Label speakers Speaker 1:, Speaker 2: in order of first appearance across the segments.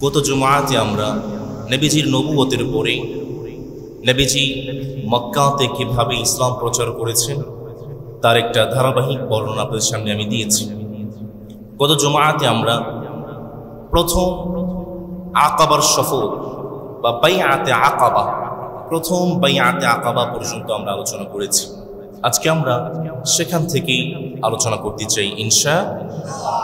Speaker 1: গত জুমাতে আমরা নবীজির নবুয়তের পরে নবীজি মক্কাতে কিভাবে ইসলাম প্রচার করেছেন তার একটা ধারাবাহিক বর্ণনা আপনাদের সামনে আমি দিয়েছি। গত জুমাতে আমরা প্রথম আকাবার সফর বা বাইআতে আকাবা, প্রথম বাইআতে আকাবা পর্যন্ত আমরা আলোচনা করেছি। আজকে আমরা সেখান থেকেই আলোচনা করতে চাই ইনশাআল্লাহ।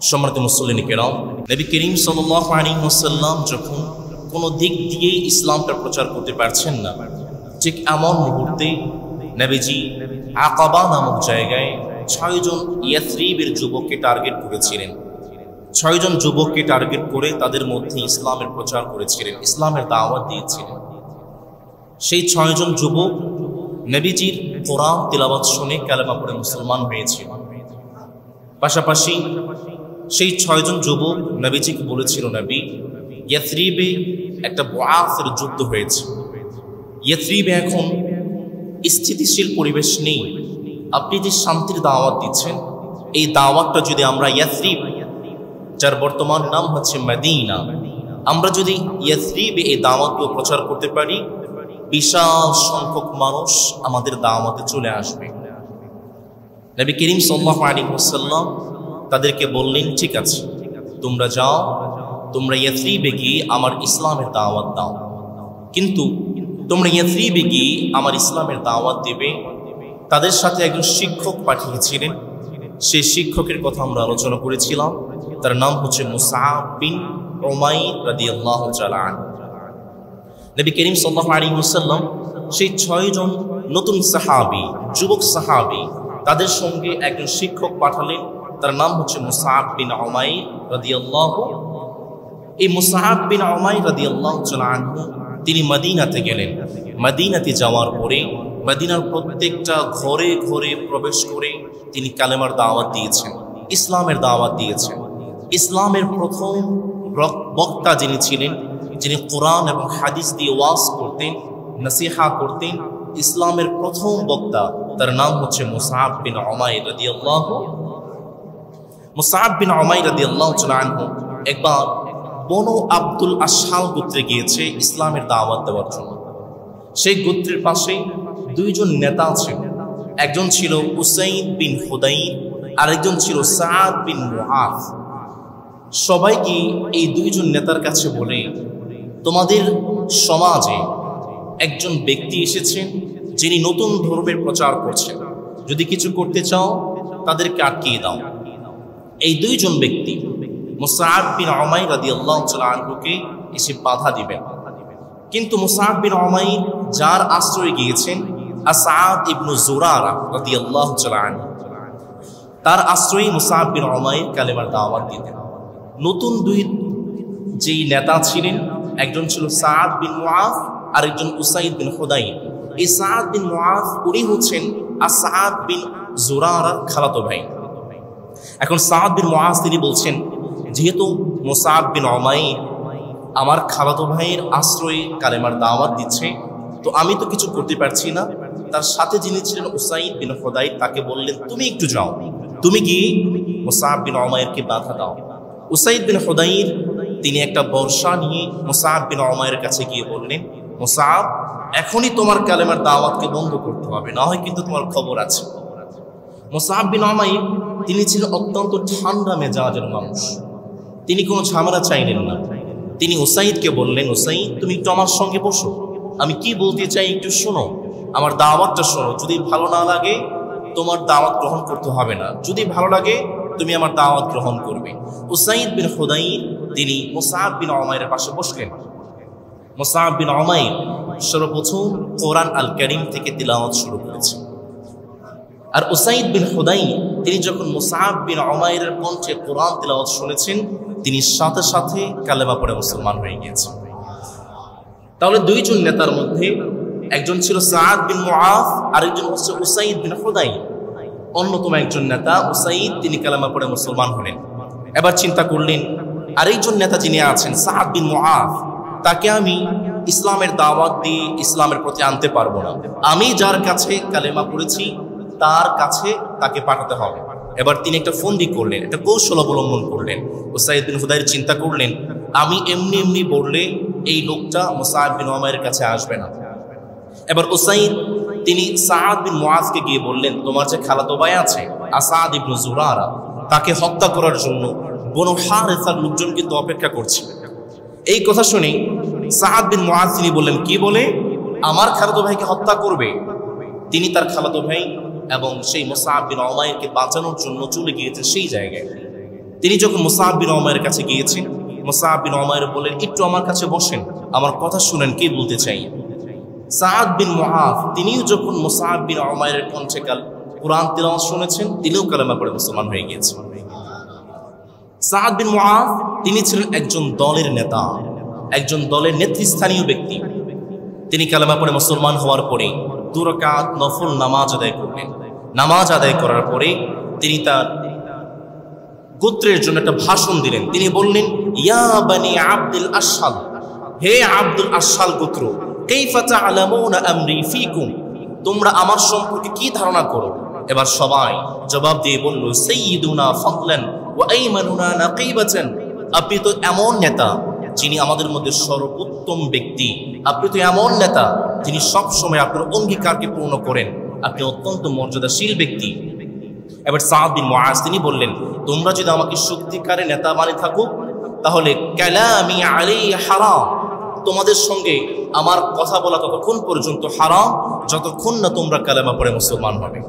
Speaker 1: সম্মানিত মুসল্লিন কেরাম, নবী করিম সাল্লাল্লাহু আলাইহি ওয়াসাল্লাম যখন কোনো দিক দিয়েই ইসলামটা প্রচার করতে পারছেন না, ঠিক এমন মুহূর্তে নবীজি আকাবা নামক জায়গায় ৬ জন ইয়াসরিবের যুবককে টার্গেট করেছিলেন। ৬ জন যুবককে টার্গেট করে তাদের মধ্যে ইসলামের প্রচার করেছিলেন, ইসলামের দাওয়াত দিয়েছিলেন। সেই ৬ জন যুবক নবীজির কোরআন তিলাওয়াত শুনে কালেমা পড়ে মুসলমান হয়েছিল। পাশাপাশি সেই ৬ জন যুবক নবীজিকে বলেছিল, নবী, ইয়াসরিবে একটা বুআসের যুদ্ধ হয়েছে, ইয়াসরিবে এখন স্থিতিশীল পরিবেশ নেই, আপনি যে শান্তির দাওয়াত দিচ্ছেন এই দাওয়াতটা যদি আমরা ইয়াসরিব, যার বর্তমান নাম হচ্ছে মদিনা, আমরা যদি ইয়াসরিবে এই দাওয়াতগুলো প্রচার করতে পারি, বিশাল সংখ্যক মানুষ আমাদের দাওয়াতে চলে আসবে। নবী করিম সাল্লাল্লাহু আলাইহি ওয়াসাল্লাম তাদেরকে বললেন, ঠিক আছে, তোমরা যাও, তোমরা ইয়াসরিবে গিয়ে আমার ইসলামের দাওয়াত দাও, কিন্তু তোমরা ইয়াসরিবে গিয়ে আমার ইসলামের দাওয়াত দেবে। তাদের সাথে একজন শিক্ষক পাঠিয়েছিলেন, সেই শিক্ষকের কথা আমরা আলোচনা করেছিলাম, তার নাম হচ্ছে মুসআব বিন উমাইর রাদিয়াল্লাহু তাআলা আনহু। নবী করিম সাল্লাল্লাহু আলাইহি ওয়াসাল্লাম সেই ৬ জন নতুন সাহাবী, যুবক সাহাবী, তাদের সঙ্গে একজন শিক্ষক পাঠালেন, তার নাম হচ্ছে মুসআব বিন উমাইর রাদিয়াল্লাহু। এই মুসআব বিন উমাইর রাদিয়াল্লাহু তাআলা আনহু তিনি মদিনাতে গেলেন। মদিনাতে যাওয়ার পরে মদিনার প্রত্যেকটা ঘরে ঘরে প্রবেশ করে তিনি কালেমার দাওয়াত দিয়েছেন, ইসলামের দাওয়াত দিয়েছেন। ইসলামের প্রথম বক্তা যিনি ছিলেন, যিনি কোরআন এবং হাদিস দিয়ে ওয়াজ করতেন, নসিহা করতেন, ইসলামের প্রথম বক্তা, তার নাম হচ্ছে মুসআব বিন উমাইর রাদিয়াল্লাহু। মুসআব বিন উমাইর রাদিয়াল্লাহু তাআলা আনহু একবার বনু আব্দুল আশহাল গোত্রে গিয়েছে ইসলামের দাওয়াত দেওয়ার জন্য। সেই গোত্রের পাশে 2 জন নেতা ছিল, একজন ছিল উসাইদ বিন হুদাইর, আরেকজন ছিল সাআদ বিন মুআজ। সবাইকে এই 2 জন নেতার কাছে বলে, তোমাদের সমাজে একজন ব্যক্তি এসেছেন যিনি নতুন ধর্মের প্রচার করছেন, যদি কিছু করতে চাও তাদেরকে আটকিয়ে দাও। এই 2 জন ব্যক্তি মুসআব বিন উমাইর রাদিয়াল্লাহু তাআলা আনহুকে এসে বাধা দিবেন, কিন্তু মুসআব বিন উমাইর যার আশ্রয়ে গিয়েছেন আসাদ ইবনু জুরারা রাদিয়াল্লাহু তাআলা আনহু, তার আশ্রয়ে মুসআব বিন উমাইর কালেমার দাওয়াত দিতেন। নতুন 2 যেই নেতা ছিলেন, একজন ছিল সাআদ বিন মুআজ, আরেকজন উসাইদ বিন হুদাইর। এই সাআদ বিন মুআজ উনি হচ্ছেন আসাদ বিন জুরারার খালাতো ভাই। এখন সাআদ বিন মুআজ তিনি বলছেন, যেহেতু মুসআব বিন উমাইর আমার খালাতো ভাইয়ের আশ্রয়ে কালেমার দাওয়াত দিচ্ছে, তো আমি তো কিছু করতে পারছি না। তার সাথে যিনি ছিলেন উসাইদ বিন হুদাইর, তাকে বললেন, তুমি একটু যাও, তুমি গিয়ে মুসআব বিন উমাইরকে বাধা দাও। উসাইদ বিন হুদাইর তিনি একটা বর্ষা নিয়ে মুসআব বিন উমাইরের কাছে গিয়ে বললেন, মুসআব, এখনই তোমার কালেমার দাওয়াতকে বন্ধ করতে হবে, না হয় কিন্তু তোমার খবর আছে। মুসআব বিন উমাইর তিনি ছিলেন অত্যন্ত ঠান্ডা মেজাজের মানুষ, তিনি কোনো ঝামেলা চাইলেন না। তিনি উসাইদকে বললেন, উসাইদ, তুমি একটু আমার সঙ্গে বসো, আমি কি বলতে চাই একটু শোনো, আমার দাওয়াতটা শোনো। যদি ভালো না লাগে তোমার দাওয়াত গ্রহণ করতে হবে না, যদি ভালো লাগে তুমি আমার দাওয়াত গ্রহণ করবে। উসাইদ বিন হুদাইর তিনি মুসআব বিন উমাইরের পাশে বসলেন। মুসআব বিন উমাইর সর্বপ্রথম কোরআন আল কারীম থেকে তিলাওয়াত শুরু করেছেন। আর উসাইদ বিন হুদাইর তিনি যখন মুসআব বিন উমাইরের কণ্ঠে কোরআন তিলাওয়াত শুনেছেন, তিনি সাথে সাথে কালেমা পড়ে মুসলমান হয়ে গিয়েছেন। তাহলে 2 জন নেতার মধ্যে একজন ছিল সাআদ বিন মুআজ, আরেকজন হচ্ছে উসাইদ বিন হুদাইর। অন্যতম একজন নেতা উসাইদ তিনি কালেমা পড়ে মুসলমান হলেন। এবার চিন্তা করলেন, আরেকজন নেতা যিনি আছেন সাআদ বিন মুআজ, তাকে আমি ইসলামের দাওয়াত দিয়ে ইসলামের প্রতি আনতে পারবো না, আমি যার কাছে কালেমা পড়েছি তার কাছে তাকে পাঠাতে হবে। এবার তিনি একটা ফন্দি করলেন, একটা কৌশল অবলম্বন করলেন। উসাইদ বিন হুদাইর চিন্তা করলেন, আমি এমনি এমনি বললে এই লোকটা মুসআব বিন উমাইরের কাছে আসবে না। এবার উসাইদ তিনি সাআদ বিন মুআজকে গিয়ে বললেন, তোমার যে খালাতো ভাই আছে আসাদ ইবনে জুরারা, তাকে হত্যা করার জন্য বনু হারিসার লোকজন কিন্তু অপেক্ষা করছে। এই কথা শুনে সাআদ বিন মুআজ তিনি বললেন, কি বলে আমার খালাতো ভাইকে হত্যা করবে? তিনি তার খালাতো ভাই এবং সেই মুসআব বিন উমাইরকে বাঁচানোর জন্য চলে গিয়েছেন সেই জায়গায়। তিনি যখন মুসআব বিন উমাইরের কাছে গিয়েছেন, মুসআব বিন উমাইর বললেন, একটু আমার কাছে বসেন, আমার কথা শুনেন, কি বলতে চাই। সাআদ বিন মুআজ তিনিও যখন মুসআব বিন উমাইরের কণ্ঠে কুরআন তিলাওয়াত শুনেছেন, তিনিও কালেমা পড়ে মুসলমান হয়ে গিয়েছেন। সাআদ বিন মুআজ তিনি ছিলেন একজন দলের নেতা, একজন দলের নেতৃস্থানীয় ব্যক্তি। তিনি কালেমা পড়ে মুসলমান হওয়ার পরে 2 রাকাত নফল নামাজ আদায় করলেন। নামাজ আদায় করার পরে তিনি তার গোত্রের জন্য একটা ভাষণ দিলেন। তিনি বললেন, ইয়া বানি আব্দুল আশহাল, হে আব্দুল আশহাল গোত্র, কাইফা তা'লামুনা আমরি ফীকুম, তোমরা আমার সম্পর্কে কি ধারণা করো? এবার সবাই জবাব দিয়ে বলল, সাইয়্যিদুনা ফাদলান ওয়া আইমানুনা নাকিবাতান, আপনি তো এমন নেতা যিনি আমাদের মধ্যে সর্বোত্তম ব্যক্তি, আপনি তো এমন নেতা যিনি সবসময় আপনার অঙ্গীকারকে পূর্ণ করেন, আপনি অত্যন্ত মর্যাদাশীল ব্যক্তি। এবার সাআদ বিন মুআজ তিনি বললেন, তোমরা যদি আমাকে সত্যিকারের নেতা মানে থাকো তাহলে কালামি আলাইহি হারাম, তোমাদের সঙ্গে আমার কথা বলা ততক্ষণ পর্যন্ত হারাম যতক্ষণ না তোমরা কালেমা পড়ে মুসলমান হবে।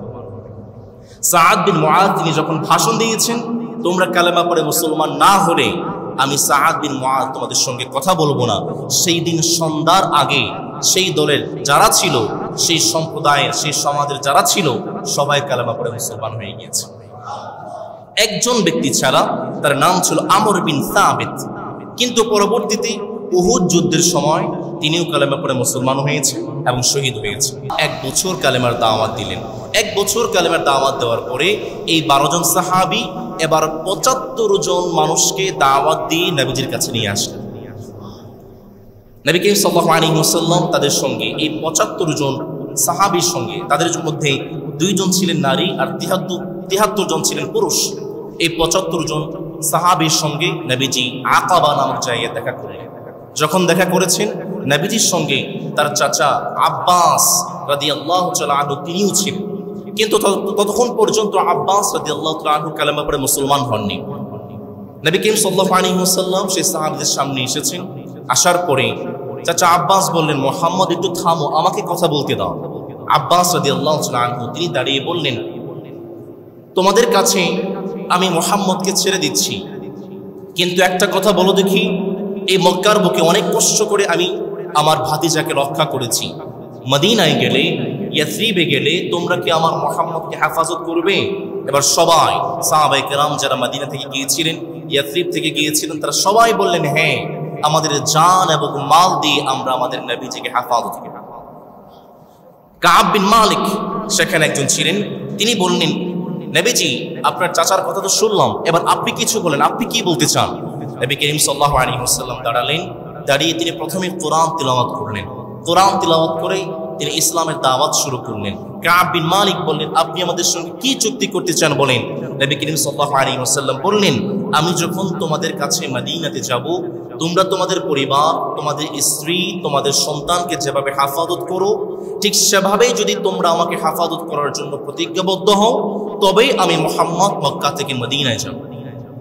Speaker 1: সাআদ বিন মুআজ তিনি যখন ভাষণ দিয়েছেন, তোমরা কালেমা পড়ে মুসলমান না হলে আমি সাআদ বিন মুআজ তোমাদের সঙ্গে কথা বলবো না, সেই দিন সন্ধ্যার আগে সেই দলের যারা ছিল, সেই সম্প্রদায়ের, সেই সমাজের যারা ছিল, সবাই কালেমা পড়ে মুসলমান হয়ে গিয়েছে। একজন ব্যক্তি ছাড়া, তার নাম ছিল আমর বিন সাবিত, কিন্তু পরবর্তীতে উহুদ যুদ্ধের সময় তিনিও কালেমা পড়ে মুসলমান হয়েছে এবং শহীদ হয়েছে। 1 বছর কালেমার দাওয়াত দিলেন। 1 বছর কালেমার দাওয়াত দেওয়ার পরে এই 12 জন সাহাবী এবার 75 জন মানুষকে দাওয়াত দিয়ে নবীজির কাছে নিয়ে আসলেন। নবী করিম সাল্লাল্লাহু আলাইহি ওয়াসাল্লাম তাদের সঙ্গে এই 75 জন সাহাবীর সঙ্গে, তাদের মধ্যে 2 জন ছিলেন নারী আর 73 জন ছিলেন পুরুষ। এই 75 জন সাহাবীর সঙ্গে নবীজি আকাবা নামক জায়গায় দেখা করলেন। যখন দেখা করেছেন, নবীজির সঙ্গে তার চাচা আব্বাস রাদিয়াল্লাহু তাআলা আনহু তিনিও ছিলেন, কিন্তু ততক্ষণ পর্যন্ত আব্বাস রাদিয়াল্লাহু তাআলা আনহু কালেমা পড়ে মুসলমান হননি। নবী করিম সাল্লাল্লাহু আলাইহি ওয়াসাল্লাম সেই সাহাবীদের সামনে এসেছেন। আসার পরে চাচা আব্বাস বললেন, মুহাম্মদ একটু থামো, আমাকে কথা বলতে দাও। আব্বাস রাদিয়াল্লাহু তাআলা আনহু তিনি দাঁড়িয়ে বললেন, তোমাদের কাছে আমি মুহাম্মদকে ছেড়ে দিচ্ছি, কিন্তু একটা কথা বলো দেখি, এই মক্কার বুকে অনেক কষ্ট করে আমি আমার ভাতিজাকে রক্ষা করেছি, মদিনায় গেলে, ইয়াসরিবে গেলে তোমরা কি আমার মুহাম্মদকে হেফাজত করবে? এবার সবাই সাহাবায়ে কেরাম যারা মদিনা থেকে গিয়েছিলেন, ইয়াসরিব থেকে গিয়েছিলেন, তারা সবাই বললেন, হ্যাঁ, আমাদের জান এবং মাল দিয়ে আমরা আমাদের নবীজিকে হেফাজত করব। কাব বিন মালিক সেখানে একজন ছিলেন, তিনি বললেন, নবীজি আপনার চাচার কথা তো শুনলাম, এবার আপনি কিছু বলেন, আপনি কি বলতে চান? নবী করিম সাল্লাল্লাহু আলাইহি ওয়াসাল্লাম দাঁড়ালেন। দাঁড়িয়ে তিনি প্রথমে কোরআন তিলাওয়াত করলেন। কোরআন তিলাওয়াত করে তিনি ইসলামের দাওয়াত শুরু করলেন। কাব বিন মালিক বললেন, আপনি আমাদের সঙ্গে কি চুক্তি করতে চান বলেন? নবী করিম সাল্লাল্লাহু আলাইহি ওয়াসাল্লাম বললেন, আমি যখন তোমাদের কাছে মদিনাতে যাব, তোমরা তোমাদের পরিবার, তোমাদের স্ত্রী, তোমাদের সন্তানকে যেভাবে হেফাজত করো, ঠিক সেভাবেই যদি তোমরা আমাকে হেফাজত করার জন্য প্রতিজ্ঞাবদ্ধ হও, তবেই আমি মুহাম্মদ মক্কা থেকে মদিনায় যাব।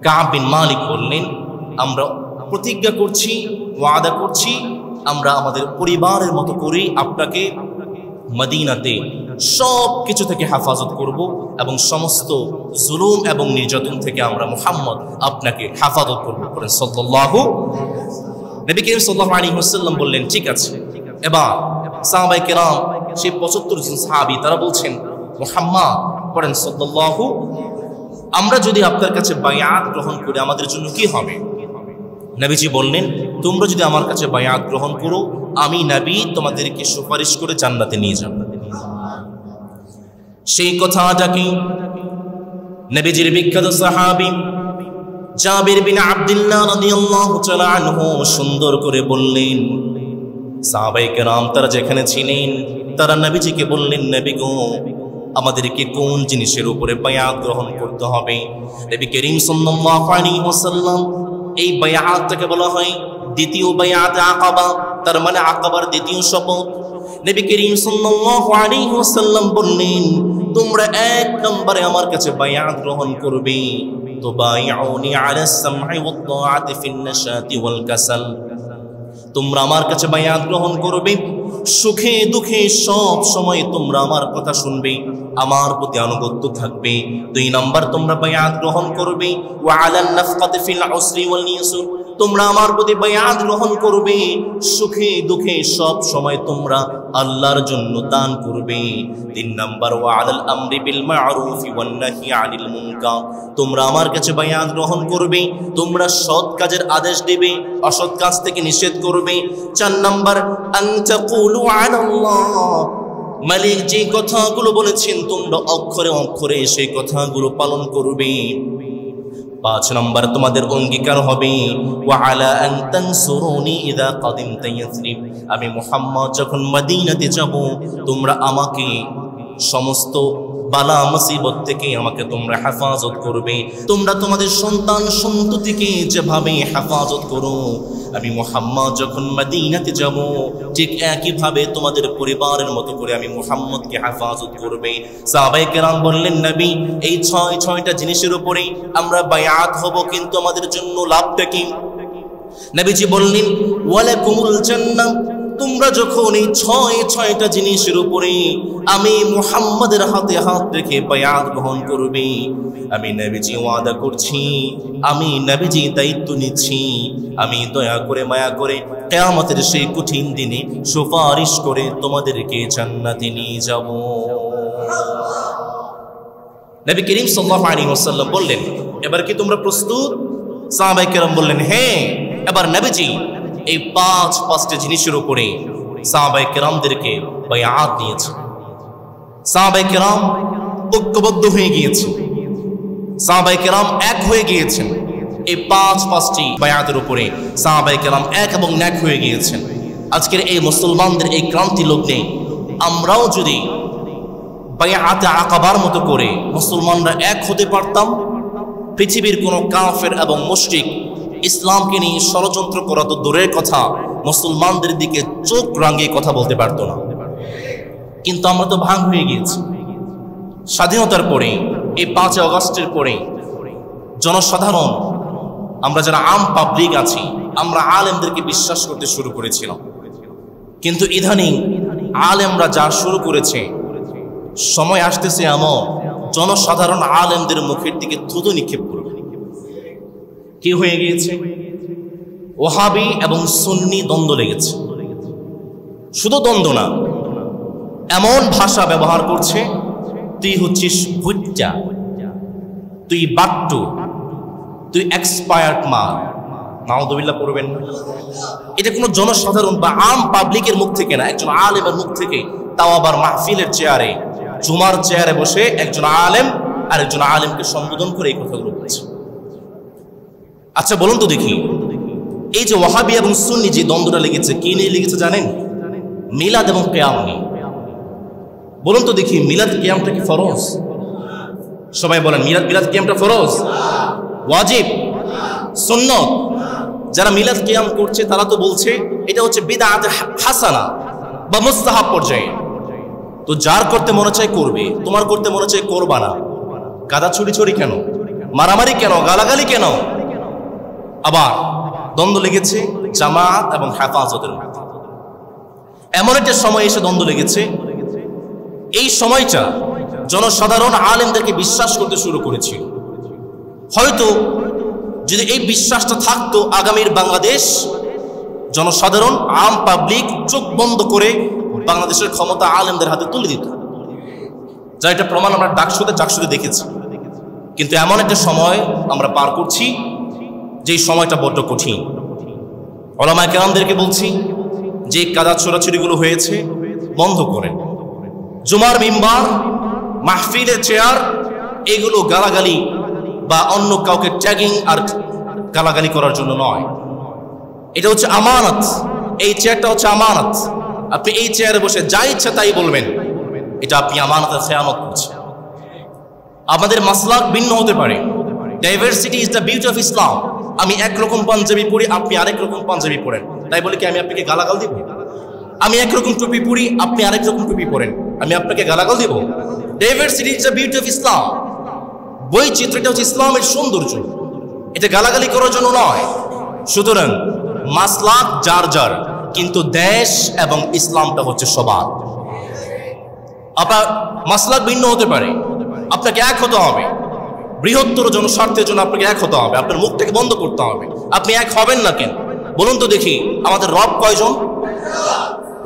Speaker 1: কাব বিন মালিক বললেন, আমরা প্রতিজ্ঞা করছি, ওয়াদা করছি, আমরা আমাদের পরিবারের মতো করেই আপনাকে মদিনাতে সব কিছু থেকে হেফাজত করব এবং সমস্ত জুলুম এবং নির্যাতন থেকে আমরা মুহাম্মদ আপনাকে হেফাজত করব করেন সাল্লাল্লাহু। নবী করিম সাল্লাল্লাহু আলাইহি ওয়াসাল্লাম বললেন, ঠিক আছে। এবার সাহাবায়ে কেরাম সেই 75 জন সাহাবী তারা বলছেন, মুহাম্মদ করেন সাল্লাল্লাহু, আমরা যদি আপনার কাছে বায়াত গ্রহণ করি আমাদের জন্য কি হবে? নবীজি বললেন, তোমরা যদি আমার কাছে বায়াত গ্রহণ করো, আমি নবী তোমাদেরকে সুপারিশ করে জান্নাতে নিয়ে যাব। সেই কথাটাকে নবীজির বিখ্যাত সাহাবী জাবির বিন আব্দুল্লাহ রাদিয়াল্লাহু তাআলা আনহু সুন্দর করে বললেন। সাহাবায়ে কেরাম তারা যেখানে ছিলেন তারা নবীজিকে বললেন, নবী গো, আমাদেরকে কোন জিনিসের উপরে বায়াত গ্রহণ করতে হবে? নবী করিম সাল্লাল্লাহু আলাইহি ওয়াসাল্লাম এই বায়াতটাকে বলা হয় দ্বিতীয় বায়াত আকাবা, তার মানে আকাবার দ্বিতীয় শপথ। নবী করিম সাল্লাল্লাহু আলাইহি ওয়াসাল্লাম বললেন, তোমরা এক নম্বরে আমার কাছে বায়াত গ্রহণ করবে, তুবাইউনি আলাস সামঈ ওয়াত তাআতি ফিন নাশাতি ওয়াল কাসাল। তোমরা আমার কাছে বায়াত গ্রহণ করবে, সুখে দুঃখে সব সময় তোমরা আমার কথা শুনবে, আমার প্রতি আনুগত্য থাকবে। 2 নাম্বার, তোমরা বায়াত গ্রহণ করবে ওয়া আলান নাফকাতি ফিল উসরি ওয়াল ইউসর। তোমরা আমার প্রতি বায়াত গ্রহণ করবে, সুখে দুঃখে সব সময় তোমরা আল্লাহর জন্য দান করবে। 3 নাম্বার, ওয়া আলাল আমরি বিল মা'রুফ ওয়ান নাহি আনিল মুনকার। তোমরা আমার কাছে বায়াত গ্রহণ করবে, তোমরা সৎ কাজের আদেশ দেবে, অসৎ কাজ থেকে নিষেধ করবে। 4 নাম্বার, আন তাকুলু আলাল্লাহ, মালিক যে কথাগুলো বলেছেন তোমরা অক্ষরে অক্ষরে সেই কথাগুলো পালন করবে। 5 নাম্বার, তোমাদের অঙ্গীকার হবে ওয়া আলা আন তানসুরুনি ইযা কাদিমতা ইয়াসরিব। আমি মুহাম্মদ যখন মদিনাতে যাব, তোমরা আমাকে সমস্ত বালা মুসিবত থেকে আমাকে তোমরা হেফাজত করবে। তোমরা তোমাদের সন্তান সন্ততিকে যেভাবে হেফাজত করো, আমি মুহাম্মদ যখন মদিনাতে যাব ঠিক একইভাবে তোমাদের পরিবারের মতো করে আমি মুহাম্মদকে হেফাজত করবে। সাহাবায়ে কেরাম বললেন, নবী এই 6টা জিনিসের উপরে আমরা বায়াত হব, কিন্তু আমাদের জন্য লাভটা কি? নবীজি বললেন, ওয়ালাকুমুল জান্নাহ। তোমরা যখন এই 6টা জিনিসের উপরে আমি মুহাম্মাদের হাতে হাত রেখে বায়াত গ্রহণ করবে, আমি নবীজি ওয়াদা করছি, আমি নবীজি দায়িত্ব নিচ্ছি, আমি দয়া করে মায়া করে কিয়ামতের সেই কঠিন দিনে সুপারিশ করে তোমাদেরকে জান্নাতে নিয়ে যাব। নবী করিম সাল্লাল্লাহু আলাইহি ওয়াসাল্লাম বললেন, এবার কি তোমরা প্রস্তুত? সাহাবায়ে কেরাম বললেন, হ্যাঁ। এবার নবীজি এই 5টা জিনিসের উপরে সাহাবায়ে কেরামদেরকে বায়াত দিয়েছে। সাহাবায়ে কেরাম ঐক্যবদ্ধ হয়ে গিয়েছে, সাহাবায়ে কেরাম এক হয়ে গিয়েছেন। এই 5টি বায়াতের উপরে সাহাবায়ে কেরাম এক এবং ন্যাক হয়ে গিয়েছেন। আজকের এই মুসলমানদের এই ক্রান্তি লগ্নে আমরাও যদি বায়াতে আকাবার মতো করে মুসলমানরা এক হতে পারতাম, পৃথিবীর কোনো কাফের এবং মুশরিক ইসলামকে নিয়ে ষড়যন্ত্র করা তো দূরের কথা, মুসলমানদের দিকে চোখ রাঙিয়ে কথা বলতে পারতো না। কিন্তু আমরা তো ভাগ হয়ে গিয়েছি। স্বাধীনতার পরে এই 5 আগস্টের পরে জনসাধারণ, আমরা যারা আম পাবলিক আছি, আমরা আলেমদেরকে বিশ্বাস করতে শুরু করেছিলাম। কিন্তু ইদানিং আলেমরা যা শুরু করেছে, সময় আসতেছে এমন জনসাধারণ আলেমদের মুখের দিকে থুতু নিক্ষেপ করবে। কি হয়ে গিয়েছে? ওহাবি এবং সুন্নি দ্বন্দ্ব লেগেছে। শুধু দ্বন্দ্ব না, এমন ভাষা ব্যবহার করছে, তুই হচ্ছিস ভুট্টা, তুই বাট্টু, তুই এক্সপায়ার্ড মাল। নাউযুবিল্লাহ পড়বেন না। এটা কোনো জনসাধারণ বা আম পাবলিকের মুখ থেকে না, একজন আলেমের মুখ থেকে, তাও আবার মাহফিলের চেয়ারে, জুমার চেয়ারে বসে একজন আলেম আর একজন আলেমকে সম্বোধন করে এই কথাগুলো বলছে। আচ্ছা বলুন তো দেখি, এই যে ওয়াহাবি এবং সুন্নি যে দ্বন্দ্বটা লেগেছে, কি নিয়ে লেগেছে জানেন? মিলাদ এবং কিয়াম নিয়ে। বলুন তো দেখি, মিলাদ কিয়ামটা কি ফরজ? সবাই বলেন, মিলাদ কিয়ামটা ফরজ, ওয়াজিব, সুন্নত? যারা মিলাদ কিয়াম করছে তারা তো বলছে এটা হচ্ছে বিদআত হাসানা বা মুস্তাহাব পর্যায়ে। তো যার করতে মনে চায় করবে, তোমার করতে মনে চায় করবা না। কাদা ছুড়ি কেন? মারামারি কেন? গালাগালি কেন? আবার দ্বন্দ্ব লেগেছে জামাত এবং হেফাজতের মধ্যে। এমন একটা সময় এসে দ্বন্দ্ব লেগেছে, এই সময়টা জনসাধারণ আলেমদেরকে বিশ্বাস করতে শুরু করেছিল। হয়তো যদি এই বিশ্বাসটা থাকতো, আগামীর বাংলাদেশ জনসাধারণ আম পাবলিক চোখ বন্ধ করে বাংলাদেশের ক্ষমতা আলেমদের হাতে তুলে দিত। যা এটা প্রমাণ আমরা ডাকসুতে দেখেছি। কিন্তু এমন একটা সময় আমরা পার করছি, যে সময়টা বড্ড কঠিন। উলামায়ে কেরামদেরকে বলছি, যে কাদা ছোড়াছুড়িগুলো হয়েছে বন্ধ করেন। জুমার মিম্বার, মাহফিলের চেয়ার, এগুলো গালাগালি বা অন্য কাউকে ট্যাগিং আর গালাগালি করার জন্য নয়। এটা হচ্ছে আমানত। এই চেয়ারটা হচ্ছে আমানত। আপনি এই চেয়ারে বসে যা ইচ্ছা তাই বলবেন, এটা আপনি আমানতের খেয়ানত করছেন। আমাদের মাসলাক ভিন্ন হতে পারে। Diversity is the beauty of Islam. আমি একরকম পাঞ্জাবি পরি, আপনি আরেক রকম পাঞ্জাবি পরেন, তাই বলে কি আমি আপনাকে গালাগাল দিব? আমি একরকম টুপি পরি, আপনি আরেক রকম টুপি পরেন, আমি আপনাকে গালাগাল দিব? Diversity is the beauty of Islam. বৈচিত্র্যটা হচ্ছে ইসলামের সৌন্দর্য, এটা গালাগালি করার জন্য নয়। সুতরাং মাসলাক যার যার, কিন্তু দেশ এবং ইসলামটা হচ্ছে সবার। আপনার মাসলাক ভিন্ন হতে পারে, আপনাকে এক হতে হবে, বৃহত্তর জনস্বার্থের জন্য আপনাকে এক হতে হবে, আপনার মুখটাকে বন্ধ করতে হবে। আপনি এক হবেন না কেন বলুন তো দেখি? আমাদের রব কয়জন?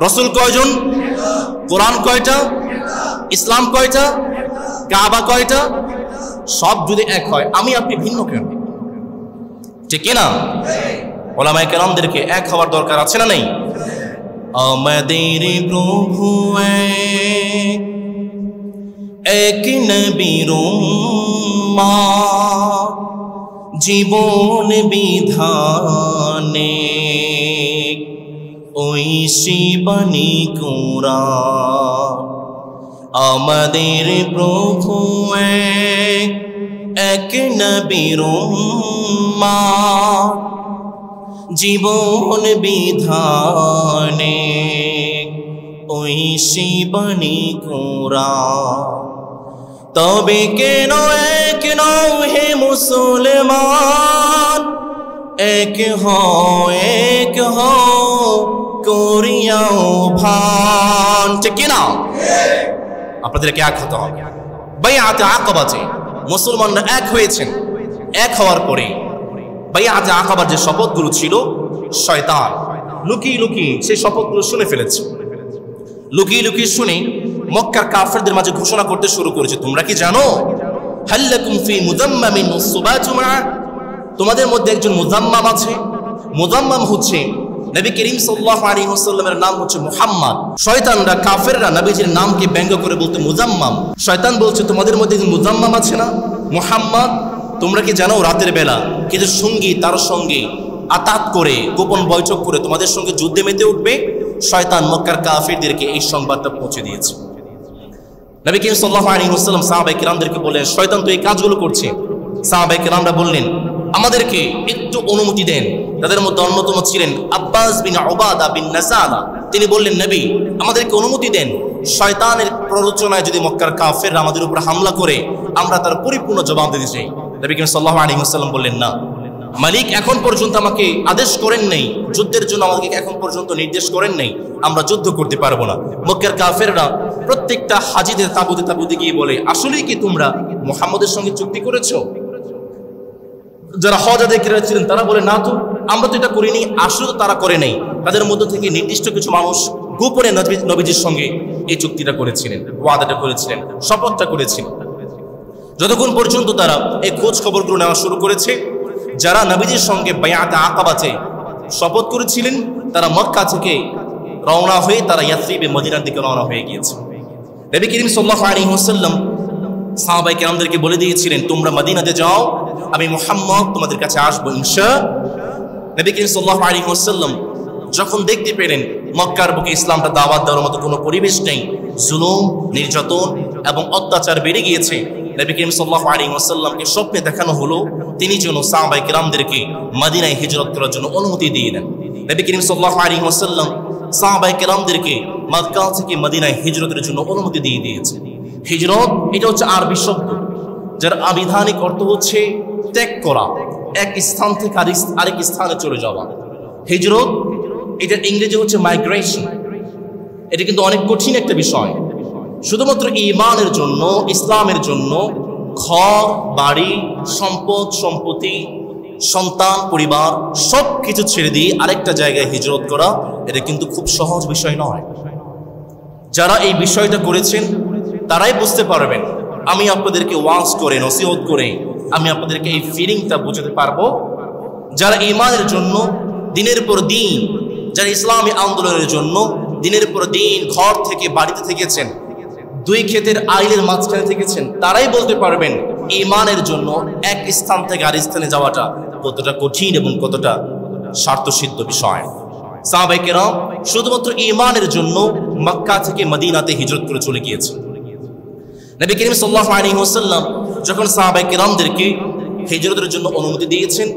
Speaker 1: রসুল কয়জন? কোরআন কয়টা? ইসলাম কয়টা? কাবা কয়টা? সব যদি এক হয়, আমি আপনি ভিন্ন কেন? ঠিক না? ওলামায়ে কেরামদেরকে এক হওয়ার দরকার আছে না নেই? আমাদের প্রভু এক নবীর উম্মাহ, জীবন বিধানে ঐশী বাণী কোরআন। আমাদের প্রভু এক নবীর উম্মাহ, জীবন বিধানে ঐশী বাণী কোরআন। তবে কেন এক নও হে মুসলমান, এক হও করিয়াও ভান। ঠিক কিনা? আপনাদেরকে এক হতে হবে। বাইআতে আকাবাতে মুসলমানরা এক হয়েছেন। এক হওয়ার পরে বাইআতে আকাবার যে শপথগুলো ছিল, শয়তান লুকিয়ে লুকিয়ে সেই শপথগুলো শুনে ফেলেছে। লুকিয়ে লুকিয়ে শুনে মক্কার কাফেরদের মাঝে ঘোষণা করতে শুরু করেছে, তোমরা কি জানো হাল্লাকুম ফি মুযাম্মামিন ওয়াসসুবাতুমা, তোমাদের মধ্যে একজন মুযাম্মাম আছে। মুযাম্মাম হচ্ছে নবী করিম সাল্লাল্লাহু আলাইহি ওয়াসাল্লামের নাম হচ্ছে মুহাম্মদ। শয়তানরা কাফেররা নবীজির নামকে ব্যঙ্গ করে বলতে মুযাম্মাম। শয়তান বলছে তোমাদের মধ্যে একজন মুযাম্মাম আছে না, মুহাম্মদ। তোমরা কি জানো রাতের বেলা কিছু সঙ্গী তার সঙ্গে আতাত করে গোপন বৈঠক করে তোমাদের সঙ্গে যুদ্ধে মেতে উঠবে? শয়তান মক্কার কাফেরদেরকে এই সংবাদটা পৌঁছে দিয়েছে। নবী করিম সাল্লাল্লাহু আলাইহি ওয়াসাল্লাম সাহাবায়ে কিরামদেরকে বললেন, শয়তান তো এই কাজগুলো করছে। সাহাবায়ে কিরামরা বললেন, আমাদেরকে একটু অনুমতি দেন। তাদের মধ্যে অন্যতম ছিলেন আব্বাস বিন উবাদা বিন নাসালা। তিনি বললেন, নবী আমাদেরকে অনুমতি দেন, শয়তানের প্ররোচনায় যদি মক্কার কাফেররা আমাদের উপর হামলা করে আমরা তার পরিপূর্ণ জবাব দিতে চাই। নবী করিম সাল্লাল্লাহু আলাইহি ওয়াসাল্লাম বললেন, না, মালিক এখন পর্যন্ত আমাকে আদেশ করেন নাই, যুদ্ধের জন্য আমাকে এখন পর্যন্ত নির্দেশ করেন নাই, আমরা যুদ্ধ করতে পারবো না। মক্কার কাফেররা প্রত্যেকটা হাজীদের তাঁবুতে তাঁবুতে গিয়ে বলে, আসলেই কি তোমরা মুহাম্মদের সঙ্গে চুক্তি করেছো? যারা হজ আদায়কারীরা ছিলেন তারা বলে, না তো, আমরা তো এটা করিনি। আসলে তো তারা করে নাই। তাদের মধ্য থেকে নির্দিষ্ট কিছু মানুষ গোপনে নবীজির সঙ্গে এই চুক্তিটা করেছিলেন, ওয়াদাটা করেছিলেন, শপথটা করেছিলেন। যতক্ষণ পর্যন্ত তারা এই খোঁজ খবরগুলো নেওয়া শুরু করেছে, যারা নবীজির সঙ্গে বাইআতে আকাবাতে শপথ করেছিলেন তারা মক্কা থেকে রওনা হয়ে তারা ইয়াসরিবে মদিনার দিকে রওনা হয়ে গিয়েছে। নবী করিম সাল্লাল্লাহু আলাইহি ওয়াসাল্লাম সাহাবায়ে কেরামদেরকে বলে দিয়েছিলেন, তোমরা মদিনাতে যাও, আমি মুহাম্মদ তোমাদের কাছে আসবো ইনশাআল্লাহ। নবী করিম সাল্লাল্লাহু আলাইহি ওয়াসাল্লাম যখন দেখতে পেলেন মক্কার বুকে ইসলামটা দাওয়াত দেওয়ার মতো কোনো পরিবেশ নেই, জুলুম, নির্যাতন এবং অত্যাচার বেড়ে গিয়েছে, নবী করিম সাল্লাল্লাহু আলাইহি ওয়াসাল্লামকে স্বপ্নে দেখানো হলো তিনি যেন সাহাবায়ে কেরামদেরকে মদিনায় হিজরত করার জন্য অনুমতি দিয়ে দেন। নবী করিম সাল্লাল্লাহু আলাইহি ওয়াসাল্লাম সাহাবায়ে কেরামদেরকে মক্কা থেকে মদিনায় হিজরতের জন্য অনুমতি দিয়ে দিয়েছে। হিজরত এটা হচ্ছে আরবি শব্দ, যার আবিধানিক অর্থ হচ্ছে ত্যাগ করা, এক স্থান থেকে আরেক স্থানে চলে যাওয়া। হিজরত এটার ইংরেজি হচ্ছে মাইগ্রেশন। এটা কিন্তু অনেক কঠিন একটা বিষয়। শুধুমাত্র ঈমানের জন্য, ইসলামের জন্য ঘর বাড়ি, সম্পদ সম্পত্তি, সন্তান পরিবার সব কিছু ছেড়ে দিয়ে আরেকটা জায়গায় হিজরত করা, এটা কিন্তু খুব সহজ বিষয় নয়। যারা এই বিষয়টা করেছেন তারাই বুঝতে পারবেন। আমি আপনাদেরকে ওয়াজ করে, নসিহত করে আমি আপনাদেরকে এই ফিলিংটা বুঝাতে পারবো। যারা ঈমানের জন্য দিনের পর দিন, যারা ইসলামী আন্দোলনের জন্য দিনের পর দিন ঘর থেকে বাড়িতে থেকেছেন, দুই ক্ষেতের আইলের মাঝখানে থেকেছেন, তারাই বলতে পারবেন ঈমানের জন্য এক স্থান থেকে আরেক স্থানে যাওয়াটা কতটা কঠিন এবং কতটা স্বার্থসিদ্ধ বিষয়। সাহাবায়ে কেরাম শুধুমাত্র ঈমানের জন্য মক্কা থেকে মদিনাতে হিজরত করে চলে গিয়েছে। নবী করিম সাল্লাল্লাহু আলাইহি ওয়াসাল্লাম যখন সাহাবায়ে কেরামদেরকে হিজরতের জন্য অনুমতি দিয়েছেন,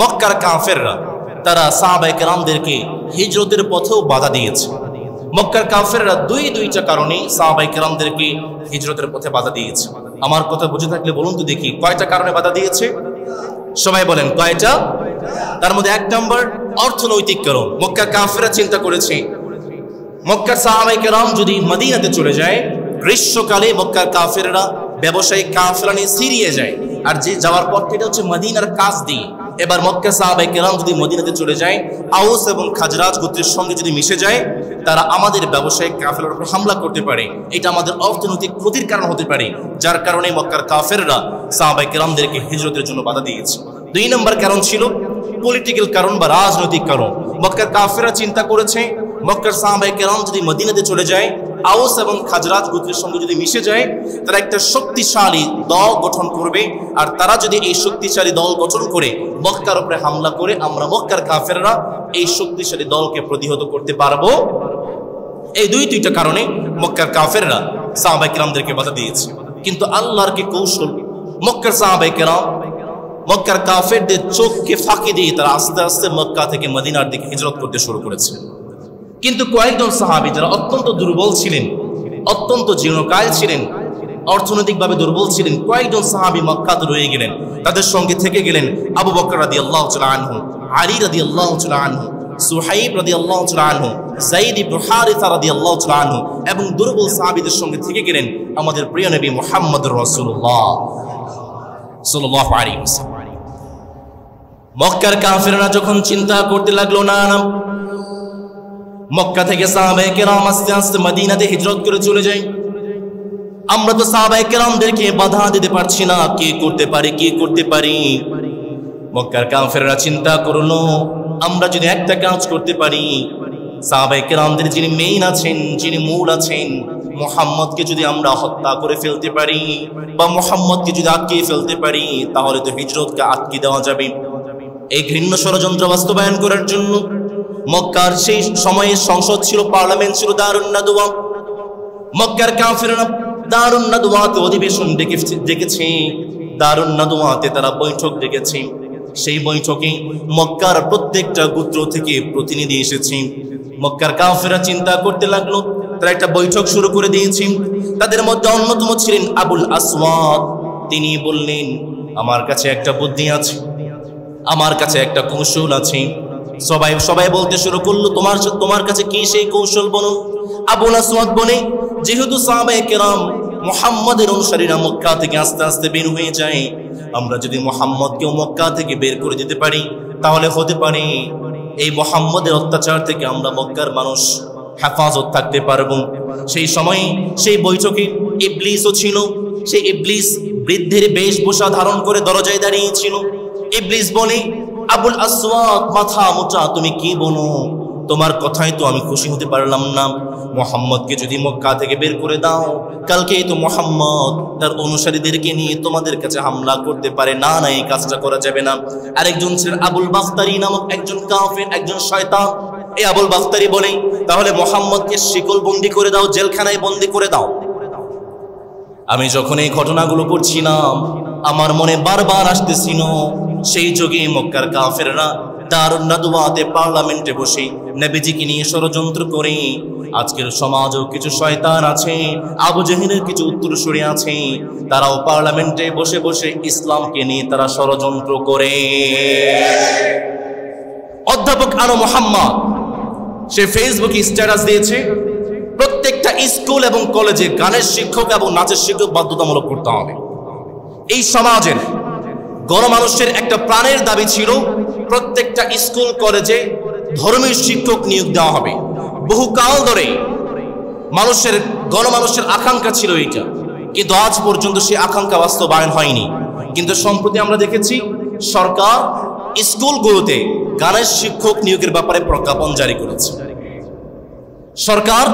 Speaker 1: মক্কার কাফেররা তারা সাহাবায়ে কেরামদেরকে হিজরতের পথেও বাধা দিয়েছে। মক্কার কাফেররা দুইটা কারণে সাহাবায়ে কেরামদেরকে হিজরতের পথে বাধা দিয়েছে। আমার কথা বুঝে থাকলে বলুন তো দেখি, কয়টা কারণে বাধা দিয়েছে? সবাই বলেন কয়টা? তার মধ্যে 1 নম্বর অর্থনৈতিক কারণ। মক্কার কাফেররা চিন্তা করেছে মক্কার সাহাবায়ে কেরাম যদি মদিনাতে চলে যায়, গ্রীষ্মকালে মক্কার কাফেররা ব্যবসায়িক কাফেলা নিয়ে সিরিয়া যায়, আর যে যাওয়ার পথ এটা হচ্ছে মদিনার কাছ দিয়ে। এবার মক্কার সাহাবায়ে কেরাম যদি মদিনাতে চলে যায়, আউস এবং খাজরাজ গোত্রের সঙ্গে যদি মিশে যায়, তারা আমাদের ব্যবসায়িক কাফেলার উপর হামলা করতে পারে। এটা আমাদের অর্থনৈতিক ক্ষতির কারণ হতে পারে, যার কারণে মক্কার কাফেররা সাহাবায়ে কেরামদেরকে হিজরতের জন্য বাধা দিয়েছে। 2 নম্বর কারণ ছিল পলিটিক্যাল কারণ বা রাজনৈতিক কারণ। মক্কার কাফেররা চিন্তা করেছে মক্কার সাহাবায়ে কেরাম যদি মদিনাতে চলে যায়, আউস এবং খাজরাজ গোত্রের সঙ্গে যদি মিশে যায়, তারা একটা শক্তিশালী দল গঠন করবে, আর তারা যদি এই শক্তিশালী দল গঠন করে মক্কার উপরে হামলা করে, আমরা মক্কার কাফেররা এই শক্তিশালী দলকে প্রতিহত করতে পারবো। এই দুইটা কারণে মক্কার কাফেররা সাহাবায়ে কেরামদেরকে বাধা দিয়েছে। কিন্তু আল্লাহর কি কৌশল! মক্কার সাহাবায়ে কেরাম মক্কার কাফেরদের চোখকে ফাঁকি দিয়ে তারা আস্তে আস্তে মক্কা থেকে মদিনার দিকে হিজরত করতে শুরু করেছে। কিন্তু কয়েকজন সাহাবী যারা অত্যন্ত দুর্বল ছিলেন, অত্যন্ত জীর্ণকায় ছিলেন, অর্থনৈতিকভাবে দুর্বল ছিলেন, কয়েকজন সাহাবী মক্কাতে রয়ে গেলেন। তাদের সঙ্গে থেকে গেলেন আবু বকর রাদিয়াল্লাহু তাআলা আনহু, আলী রাদিয়াল্লাহু তাআলা আনহু, সুহাইব রাদিয়াল্লাহু তাআলা আনহু, যায়েদ ইবনে হারিসা রাদিয়াল্লাহু তাআলা আনহু, এবং দুর্বল সাহাবীদের সঙ্গে থেকে গেলেন আমাদের প্রিয় নবী মুহাম্মদুর রাসূলুল্লাহ সাল্লাল্লাহু আলাইহি ওয়াসাল্লাম। মক্কার কাফেররা যখন চিন্তা করতে লাগলো, না মক্কা থেকে সাহাবায়ে কেরাম আস্তে আস্তে মদিনাতে হিজরত করে চলে যায়, আমরা তো সাহাবায়ে কেরামদেরকে বাধা দিতে পারছি না, কি করতে পারি। মক্কার কাফেররা চিন্তা করলো, আমরা যদি একটা কাজ করতে পারি, সাহাবায়ে কেরামদের যিনি মেইন আছেন, যিনি মূল আছেন, মুহাম্মদকে যদি আমরা হত্যা করে ফেলতে পারি বা মুহাম্মদকে যদি আটকে ফেলতে পারি, তাহলে তো হিজরতকে আটকে দেওয়া যাবে। এই ঘৃণ্য ষড়যন্ত্র বাস্তবায়ন করার জন্য মক্কার সেই সময়ে সংসদ ছিল, পার্লামেন্ট ছিল দারুন নাদওয়া। মক্কার কাফেররা দারুন নাদওয়াতে অধিবেশন ডেকেছে, দারুন নাদওয়াতে তারা বৈঠক ডেকেছে। সেই বৈঠকে মক্কার প্রত্যেকটা গোত্র থেকে প্রতিনিধি এসেছে। মক্কার কাফেররা চিন্তা করতে লাগলো, তারা একটা বৈঠক শুরু করে দিয়েছে। তাদের মধ্যে অন্যতম ছিলেন আবুল আসওয়াদ। তিনি বললেন, আমার কাছে একটা বুদ্ধি আছে, আমার কাছে একটা কৌশল আছে। সবাই বলতে শুরু করলো, তোমার কাছে কি সেই কৌশল বলো? আবুল আসওয়াদ বলে, যেহেতু সাহাবায়ে কেরাম মুহাম্মাদের অনুসারীরা মক্কা থেকে আস্তে আস্তে বের হয়ে যায়, আমরা যদি মুহাম্মদকেও মক্কা থেকে বের করে দিতে পারি, তাহলে হতে পারে এই মুহাম্মদের অত্যাচার থেকে আমরা মক্কার মানুষ হেফাজত থাকতে পারবো। সেই সময় সেই বৈঠকে ইবলিসও ছিল। সেই ইবলিস বৃদ্ধের বেশভূষা ধারণ করে দরজায় দাঁড়িয়েছিল। ইবলিস বলে, আবুল আসওয়াদ মাথা মোটা, তুমি কি বলো? তোমার কথাই তো আমি খুশি হতে পারলাম না। মুহাম্মদকে যদি মক্কা থেকে বের করে দাও, কালকেই তো মুহাম্মদ তার অনুসারীদেরকে নিয়ে তোমাদের কাছে হামলা করতে পারে। না, এই কাজটা করা যাবে না। আরেকজন ছিলেন আবুল বাখতারি নামক একজন কাফের, একজন শয়তান। এই আবুল বাখতারি বলে, তাহলে মুহাম্মদকে শিকল বন্দি করে দাও, জেলখানায় বন্দি করে দাও। আমি যখন এই ঘটনাগুলো পড়ছিলাম, আমার মনে বারবার আসতেছিল সেই যুগে মক্কার কাফেররা দারুন নাদওয়াতে পার্লামেন্টে বসে নবীজিকে নিয়ে ষড়যন্ত্র করে। আজকের সমাজেও কিছু শয়তান আছে, আবু জেহেলের কিছু উত্তরসূরি আছে, তারাও পার্লামেন্টে বসে বসে ইসলামকে নিয়ে তারা ষড়যন্ত্র করে। অধ্যাপক আনো মোহাম্মদ সে ফেসবুকে স্ট্যাটাস দিয়েছে, প্রত্যেকটা স্কুল এবং কলেজে গানের শিক্ষক এবং নাচের শিক্ষক বাধ্যতামূলক করতে হবে। এই সমাজের গণমানুষের একটা প্রাণের দাবি ছিল প্রত্যেকটা স্কুল কলেজে ধর্মীয় শিক্ষক নিয়োগ দেওয়া হবে। বহুকাল ধরে গণমানুষের আকাঙ্ক্ষা ছিল এটা, কিন্তু আজ পর্যন্ত সেই আকাঙ্ক্ষা বাস্তবায়ন হয়নি। কিন্তু সম্প্রতি আমরা দেখেছি সরকার স্কুলগুলোতে গানের শিক্ষক নিয়োগের ব্যাপারে প্রজ্ঞাপন জারি করেছে। সরকার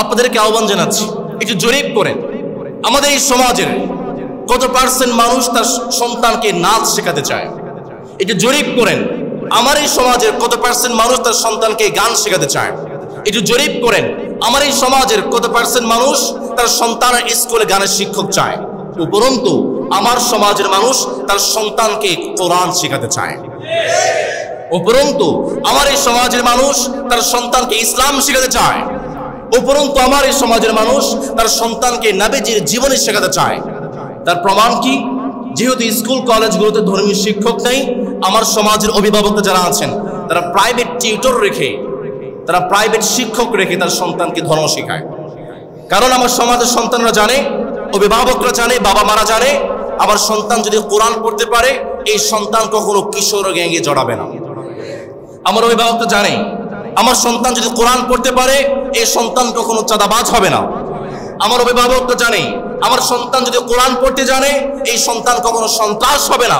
Speaker 1: আপনাদেরকে আহ্বান জানাচ্ছি, একটু জরিপ করেন আমাদের এই সমাজের কত পার্সেন্ট মানুষ তার সন্তানকে নাচ শেখাতে চায়। একটু জরিপ করেন আমার এই সমাজের কত পার্সেন্ট মানুষ তার সন্তানকে গান শেখাতে চায়। একটু জরিপ করেন আমার এই সমাজের কত পার্সেন্ট মানুষ তার সন্তানের স্কুলে গানের শিক্ষক চায়। উপরন্তু আমার সমাজের মানুষ তার সন্তানকে কোরআন শেখাতে চায়। উপরন্তু আমার এই সমাজের মানুষ তার সন্তানকে ইসলাম শেখাতে চায়, উপরন্তু আমার এই সমাজের মানুষ তার সন্তানকে নবীজির জীবনী শেখাতে চায়। তার প্রমাণ কি? যেহেতু স্কুল কলেজগুলোতে ধর্মীয় শিক্ষক নেই, আমার সমাজের অভিভাবক যারা আছেন তারা প্রাইভেট টিউটর রেখে, তারা প্রাইভেট শিক্ষক রেখে তার সন্তানকে ধর্ম শেখায়। কারণ আমার সমাজের সন্তানরা জানে, অভিভাবকরা জানে, বাবা মারা জানে, আমার সন্তান যদি কোরআন পড়তে পারে এই সন্তান কখনো কিশোর গ্যাংয়ে জড়াবে না। আমার অভিভাবকরা জানে, আমার সন্তান যদি কোরআন পড়তে পারে এই সন্তান কখনো চাঁদাবাজ হবে না। আমার অভিভাবকরা জানে, আমার সন্তান যদি কোরআন পড়তে জানে এই সন্তান কখনো সন্ত্রাস হবে না।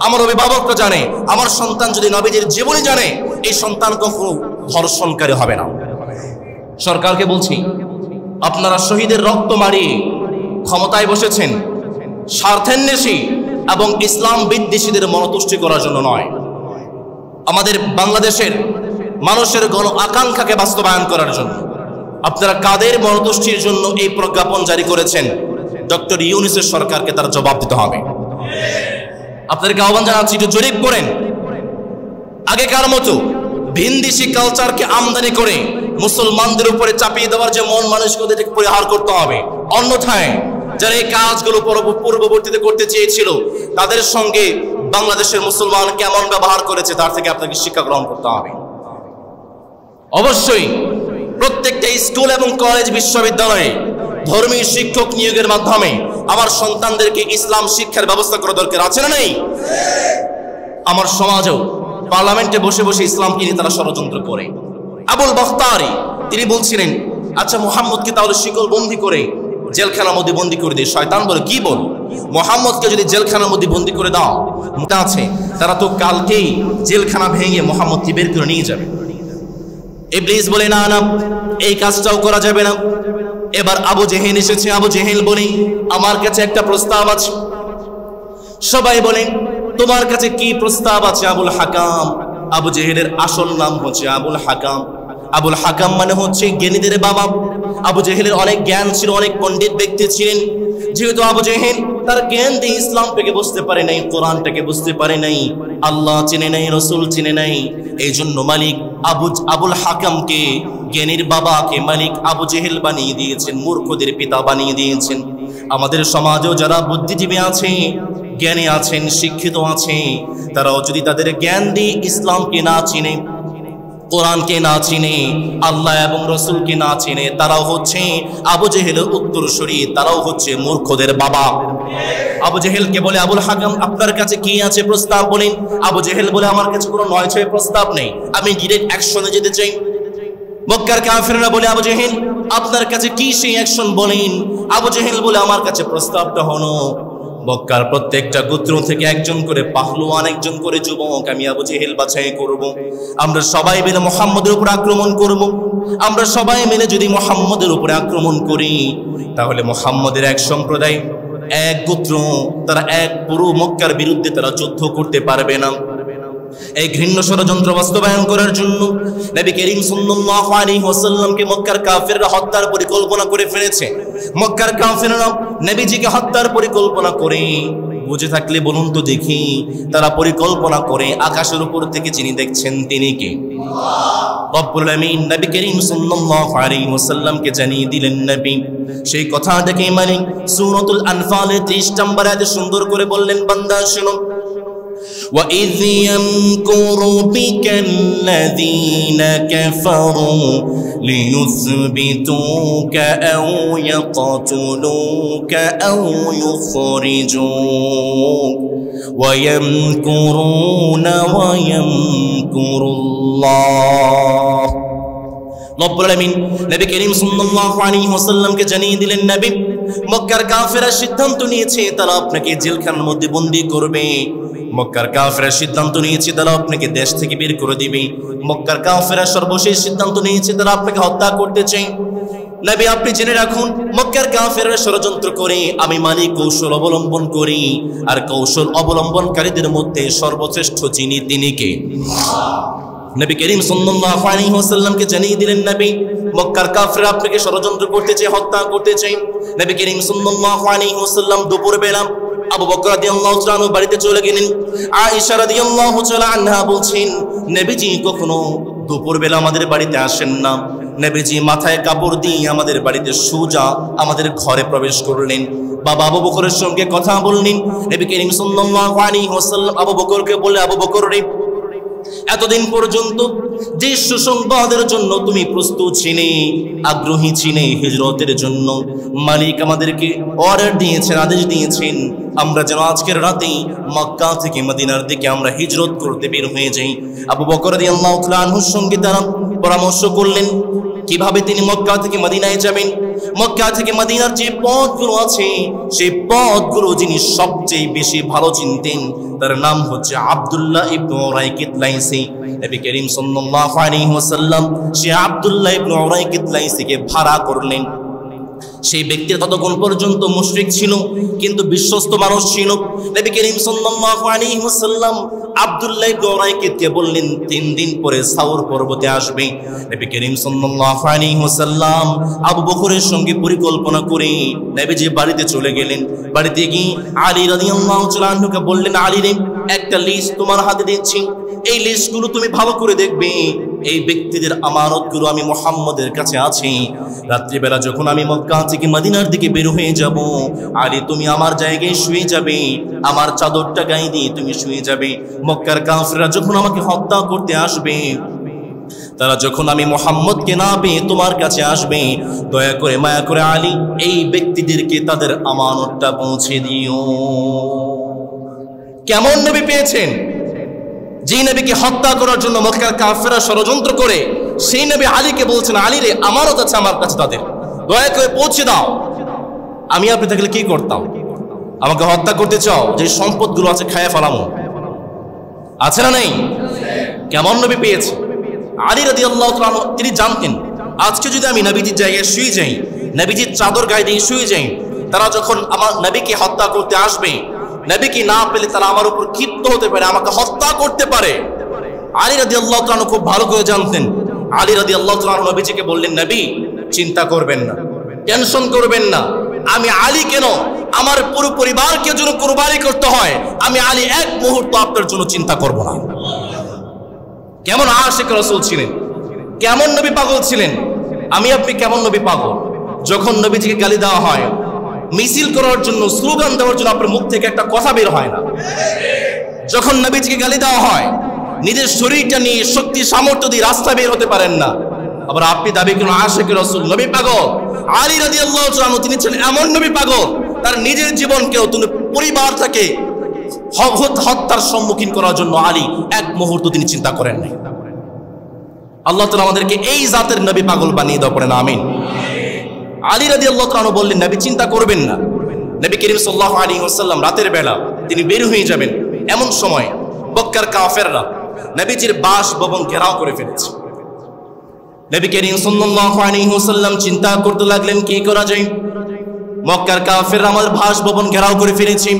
Speaker 1: আমার অভিভাবকরা জানে, আমার সন্তান যদি নবীজির জীবনী জানে এই সন্তান কখনো ধর্ষণকারী হবে না। সরকারকে বলছি, আপনারা শহীদের রক্ত মারিয়ে ক্ষমতায় বসেছেন স্বার্থান্বেষী এবং ইসলাম বিদ্বেষীদের মনতুষ্টি করার জন্য নয়, আমাদের বাংলাদেশের মানুষের গণ আকাঙ্ক্ষাকে বাস্তবায়ন করার জন্য। আপনারা কাদের মনতুষ্টির জন্য এই প্রজ্ঞাপন জারি করেছেন? ডক্টর ইউনূসের সরকারকে তার জবাব দিতে হবে। আপনাদেরকে আহ্বান জানাচ্ছি, একটু জরিপ করেন। আগেকার মতো ভিনদেশি কালচারকে আমদানি করে মুসলমানদের উপরে চাপিয়ে দেওয়ার যে মন মানসিকতাকে পরিহার করতে হবে। অন্যথায় যারা এই কাজগুলো পূর্ববর্তীতে করতে চেয়েছিল তাদের সঙ্গে বাংলাদেশের মুসলমান কেমন ব্যবহার করেছে তার থেকে আপনাকে শিক্ষা গ্রহণ করতে হবে। অবশ্যই প্রত্যেকটা স্কুল এবং কলেজ বিশ্ববিদ্যালয়ে ধর্মীয় শিক্ষক নিয়োগের মাধ্যমে আমার সন্তানদেরকে ইসলাম শিক্ষার ব্যবস্থা করা দরকার আছে না নেই? আমার সমাজেও পার্লামেন্টে বসে বসে ইসলামকে নিয়ে তারা ষড়যন্ত্র করে। আবুল বখতারি তিনি বলছিলেন, আচ্ছা মুহাম্মদকে তাহলে শিকল বন্দি করে জেলখানার মধ্যে বন্দি করে দিয়ে। শয়তান বলে, কি বল? মুহাম্মদকে যদি জেলখানার মধ্যে বন্দি করে দাও, মনে আছে তারা তো কালকেই জেলখানা ভেঙে মুহাম্মদকে বের করে নিয়ে যাবে। ইবলিস বলে, না না, এই কাজটাও করা যাবে না। এবার আবু জেহেল এসেছে। আবু জেহেল বলে, আমার কাছে একটা প্রস্তাব আছে। সবাই বলেন, তোমার কাছে কি প্রস্তাব আছে? আবুল হাকাম, আবু জেহেলের আসল নাম হচ্ছে আবুল হাকাম। আবুল হাকাম মানে হচ্ছে জ্ঞানীদের বাবা। আবু জেহেলের অনেক জ্ঞান ছিল, অনেক পণ্ডিত ব্যক্তি ছিলেন। যেহেতু আবু জেহেল তার জ্ঞান দিয়ে ইসলামটাকে বুঝতে পারে নাই, কোরআনটাকে বুঝতে পারে নাই, আল্লাহ চিনে নাই, রসুল চিনে নাই, এই জন্য মালিক আবুল হাকামকে, জ্ঞানীর বাবাকে মালিক আবু জেহেল বানিয়ে দিয়েছেন, মূর্খদের পিতা বানিয়ে দিয়েছেন। আমাদের সমাজেও যারা বুদ্ধিজীবী আছে, জ্ঞানী আছেন, শিক্ষিত আছে, তারাও যদি তাদের জ্ঞান দিয়ে ইসলামকে না চিনে, কোরআনকে না চিনে, আল্লাহ এবং রসুলকে না চিনে, তারাও হচ্ছে আবু জেহেলের উত্তরসূরি, তারাও হচ্ছে মূর্খদের বাবা। আবু জেহেলকে বলে, আবুল হাকাম আপনার কাছে কি আছে প্রস্তাব বলেন। আবু জেহেল বলে, আমার কাছে কোনো 9-6 প্রস্তাব নেই, আমি ডিরেক্ট অ্যাকশনে যেতে চাই। মক্কার কাফিররা বলে, আবু জেহেল আপনার কাছে কি সেই অ্যাকশন বলেন। আবু জেহেল বলে, আমার কাছে প্রস্তাবটা হলো মক্কার প্রত্যেকটা গোত্র থেকে একজন করে পাহলওয়ান, একজন করে যুবক আমি আবু জেহেল বাছাই করব। আমরা সবাই মিলে মুহাম্মদের উপর আক্রমণ করব। আমরা সবাই মিলে যদি মুহাম্মদের উপরে আক্রমণ করি তাহলে মুহাম্মদের এক সম্প্রদায়, এক গোত্র, তারা এক পুরো মক্কার বিরুদ্ধে তারা যুদ্ধ করতে পারবে না। এই ঘৃণ্য ষড়যন্ত্র বাস্তবায়ন করার জন্য নবী করিম সাল্লাল্লাহু আলাইহি ওয়াসাল্লামকে মক্কার কাফিররা হত্যার পরিকল্পনা করে ফেলেছে। মক্কার কাফিররা নবীজিকে হত্যার পরিকল্পনা করে, বুঝে থাকলে বলুন তো দেখি, তারা পরিকল্পনা করে আকাশের উপর থেকে যিনি দেখছেন তিনি কে? আল্লাহ রব্বুল আমিন নবী করিম সাল্লাল্লাহু আলাইহি ওয়াসাল্লামকে জানিয়ে দিলেন নবী। সেই কথা দেখে মালিক সূরাতুল আনফালের 30 নম্বর আয়াতে সুন্দর করে বললেন, বান্দা শুনো, وَإِذْ يَمْكُرُ بِكَ الَّذِينَ كَفَرُوا لِيُثْبِتُوكَ أَوْ يَقْتُلُوكَ أَوْ يُخْرِجُوكَ وَيَمْكُرُونَ وَيَمْكُرُ اللَّهُ। রব্বুল আমিন নবী করিম সাল্লাল্লাহু আলাইহি ওয়াসাল্লামকে জানিয়ে দিলেন, নবী মক্কার কাফেররা সিদ্ধান্ত নিয়েছে তারা আপনাকে জেলখানার মধ্যে বন্দী করবে। মক্কার কাফেররা সিদ্ধান্ত নিয়েছে তারা আপনাকে দেশ থেকে বের করে দিবে। মক্কার কাফেররা সর্বশেষ সিদ্ধান্ত নিয়েছে তারা আপনাকে হত্যা করতে চায়। নবী আপনি জেনে রাখুন, মক্কার কাফেররা ষড়যন্ত্র করে, আমি মালিক কৌশল অবলম্বন করি, আর কৌশল অবলম্বনকারীদের মধ্যে সর্বশ্রেষ্ঠ যিনি তিনি কে? নবী করিম সাল্লাল্লাহু আলাইহি ওয়াসাল্লামকে জানিয়ে দিলেন, নবী মক্কার কাফেররা আপনাকে ষড়যন্ত্র করতে চায়, হত্যা করতে চায়। নবী করিম সাল্লাল্লাহু আলাইহি ওয়াসাল্লাম দুপুরবেলা আবু বকর রাদিয়াল্লাহু তাআলা আনহু বাড়িতে চলে গেলেন। আয়েশা রাদিয়াল্লাহু তাআলা আনহা বলছেন, নবীজি কখনো দুপুরবেলা আমাদের বাড়িতে আসেন না। নবীজি মাথায় কাপড় দিয়ে আমাদের বাড়িতে সোজা আমাদের ঘরে প্রবেশ করলেন। বাবা আবু বকরের সঙ্গে কথা বললেন। নবী করিম সাল্লাল্লাহু আলাইহি ওয়াসাল্লাম আবু বকরকে বলে, আবু বকর রে, এতদিন পর্যন্ত যে সুসংবাদের জন্য তুমি প্রস্তুত ছিলে, আগ্রহী ছিলে হিজরতের জন্য, মালিক আমাদেরকে অর্ডার দিয়েছেন, আদেশ দিয়েছেন আমরা যেন আজকের রাতেই মক্কা থেকে মদিনার দিকে আমরা হিজরত করতে বের হয়ে যাই। আবু বকর রাদিয়াল্লাহু তাআলা আনহুর সঙ্গে তারা পরামর্শ করলেন কিভাবে তিনি মক্কা থেকে মদিনায় যাবেন। মক্কা থেকে মদিনার যে পথগুলো আছে সেই পথগুলো যিনি সবচেয়ে বেশি ভালো চিনতেন তার নাম হচ্ছে আব্দুল্লাহ ইবনে উরাইকিত লাইসি। নবী করিম সাল্লাল্লাহু আলাইহি ওয়াসাল্লাম সে আব্দুল্লাহ ইবনে উরাইকিত লাইসিকে ভাড়া করলেন। সেই ব্যক্তি ততক্ষণ পর্যন্ত মুশরিক ছিল কিন্তু বিশ্বস্ত মানুষ ছিল। নবী করিম সাল্লাল্লাহু আলাইহি ওয়াসাল্লাম আব্দুল্লাহ ইবনে উরাইকিতকে বললেন 3 দিন পরে সাউর পর্বতে আসবে। নবী করিম সাল্লাল্লাহু আলাইহি ওয়াসাল্লাম আবু বকরের সঙ্গে পরিকল্পনা করে নবীজি বাড়িতে চলে গেলেন। বাড়িতে গিয়ে আলী রাদিয়াল্লাহু তাআলা আনহুকে বললেন, আলী রে, একটা লিস্ট তোমার হাতে দিচ্ছি, এই লিস্টগুলো তুমি ভালো করে দেখবে। এই ব্যক্তিদের আমানতগুলো আমি মুহাম্মদের কাছে আছে। রাত্রিবেলা যখন আমি মক্কা থেকে মদিনার দিকে বের হয়ে যাব, আলী তুমি আমার জায়গায় শুয়ে যাবে, আমার চাদরটা গায়ে দিয়ে তুমি শুয়ে যাবে। মক্কার কাফেররা যখন আমাকে হত্যা করতে আসবে, তারা যখন আমি মুহাম্মদকে না পেয়ে তোমার কাছে আসবে, দয়া করে মায়া করে আলী এই ব্যক্তিদেরকে তাদের আমানতটা পৌঁছে দিও। কেমন নবী পেয়েছেন? যে নবীকে হত্যা করার জন্য মক্কার কাফেররা ষড়যন্ত্র করে, সেই নবী আলীকে বলছেন, আলী রে, আমানত আছে আমার কাছে, তাদের দয়া করে পৌঁছে দাও। আমি আপনি থাকলে কি করতাম? আমাকে হত্যা করতে চাও, যে সম্পদগুলো আছে খায়া ফেলামো, আছে না নেই? কেমন নবী পেয়েছে? আলী রাদিয়াল্লাহু তাআলা তিনি জানতেন আজকে যদি আমি নবীজির জায়গায় শুয়ে যাই, নবীজির চাদর গায়ে দিয়ে শুয়ে যাই, তারা যখন আমার নবীকে হত্যা করতে আসবে, নবীকে না পেলে তারা আমার উপর ক্ষিপ্ত হতে পারে, আমাকে হত্যা করতে পারে। আলী রাদিয়াল্লাহু তাআলা খুব ভালো করে জানতেন। আলী রাদিয়াল্লাহু তাআলা নবীজিকে বললেন, নবী চিন্তা করবেন না, টেনশন করবেন না, আমি আলী কেন, আমার পুরো পরিবারকে যেন কুরবানি করতে হয়, আমি আলী এক মুহূর্ত আপনার জন্য চিন্তা করব না। কেমন আশিক রাসূল ছিলেন, কেমন নবী পাগল ছিলেন। আমি আপনি কেমন নবী পাগল? যখন নবীজিকে গালি দেওয়া হয়, মিছিল করার জন্য, স্লোগান দেওয়ার জন্য আপনার মুখ থেকে একটা কথা বের হয় না। যখন নবীজিকে গালি দেওয়া হয়, নিজের শরীরটা নিয়ে শক্তি সামর্থ্য দিয়ে রাস্তা বের হতে পারেন না। আবার আপনি দাবি করেন আশিক রাসূল, নবী পাগল। আলী রাদিয়াল্লাহু তাআলা আনহু তিনি ছিলেন এমন নবী পাগল, তার নিজের জীবনকেও তিনি পরিবার থেকে হত্যার সম্মুখীন করার জন্য আলী এক মুহূর্ত তিনি চিন্তা করেন নাই। আল্লাহ তাআলা আমাদেরকে এই জাতের নবী পাগল বানিয়ে দাও, পড়েন আমিন। আলী রাদিয়াল্লাহু তাআলা আনহু বললেন, নবী চিন্তা করবেন না। নবী করিম সাল্লাল্লাহু আলাইহি ওয়াসাল্লাম রাতের বেলা তিনি বের হয়ে যাবেন। এমন সময় মক্কার কাফেররা নবীজির বাসভবন ঘেরাও করে ফেলেছে। নবী করিম সাল্লাল্লাহু আলাইহি ওয়াসাল্লাম চিন্তা করতে লাগলেন কি করা যায়। মক্কার কাফেররা আমার বাসভবন ঘেরাও করে ফেলেছে।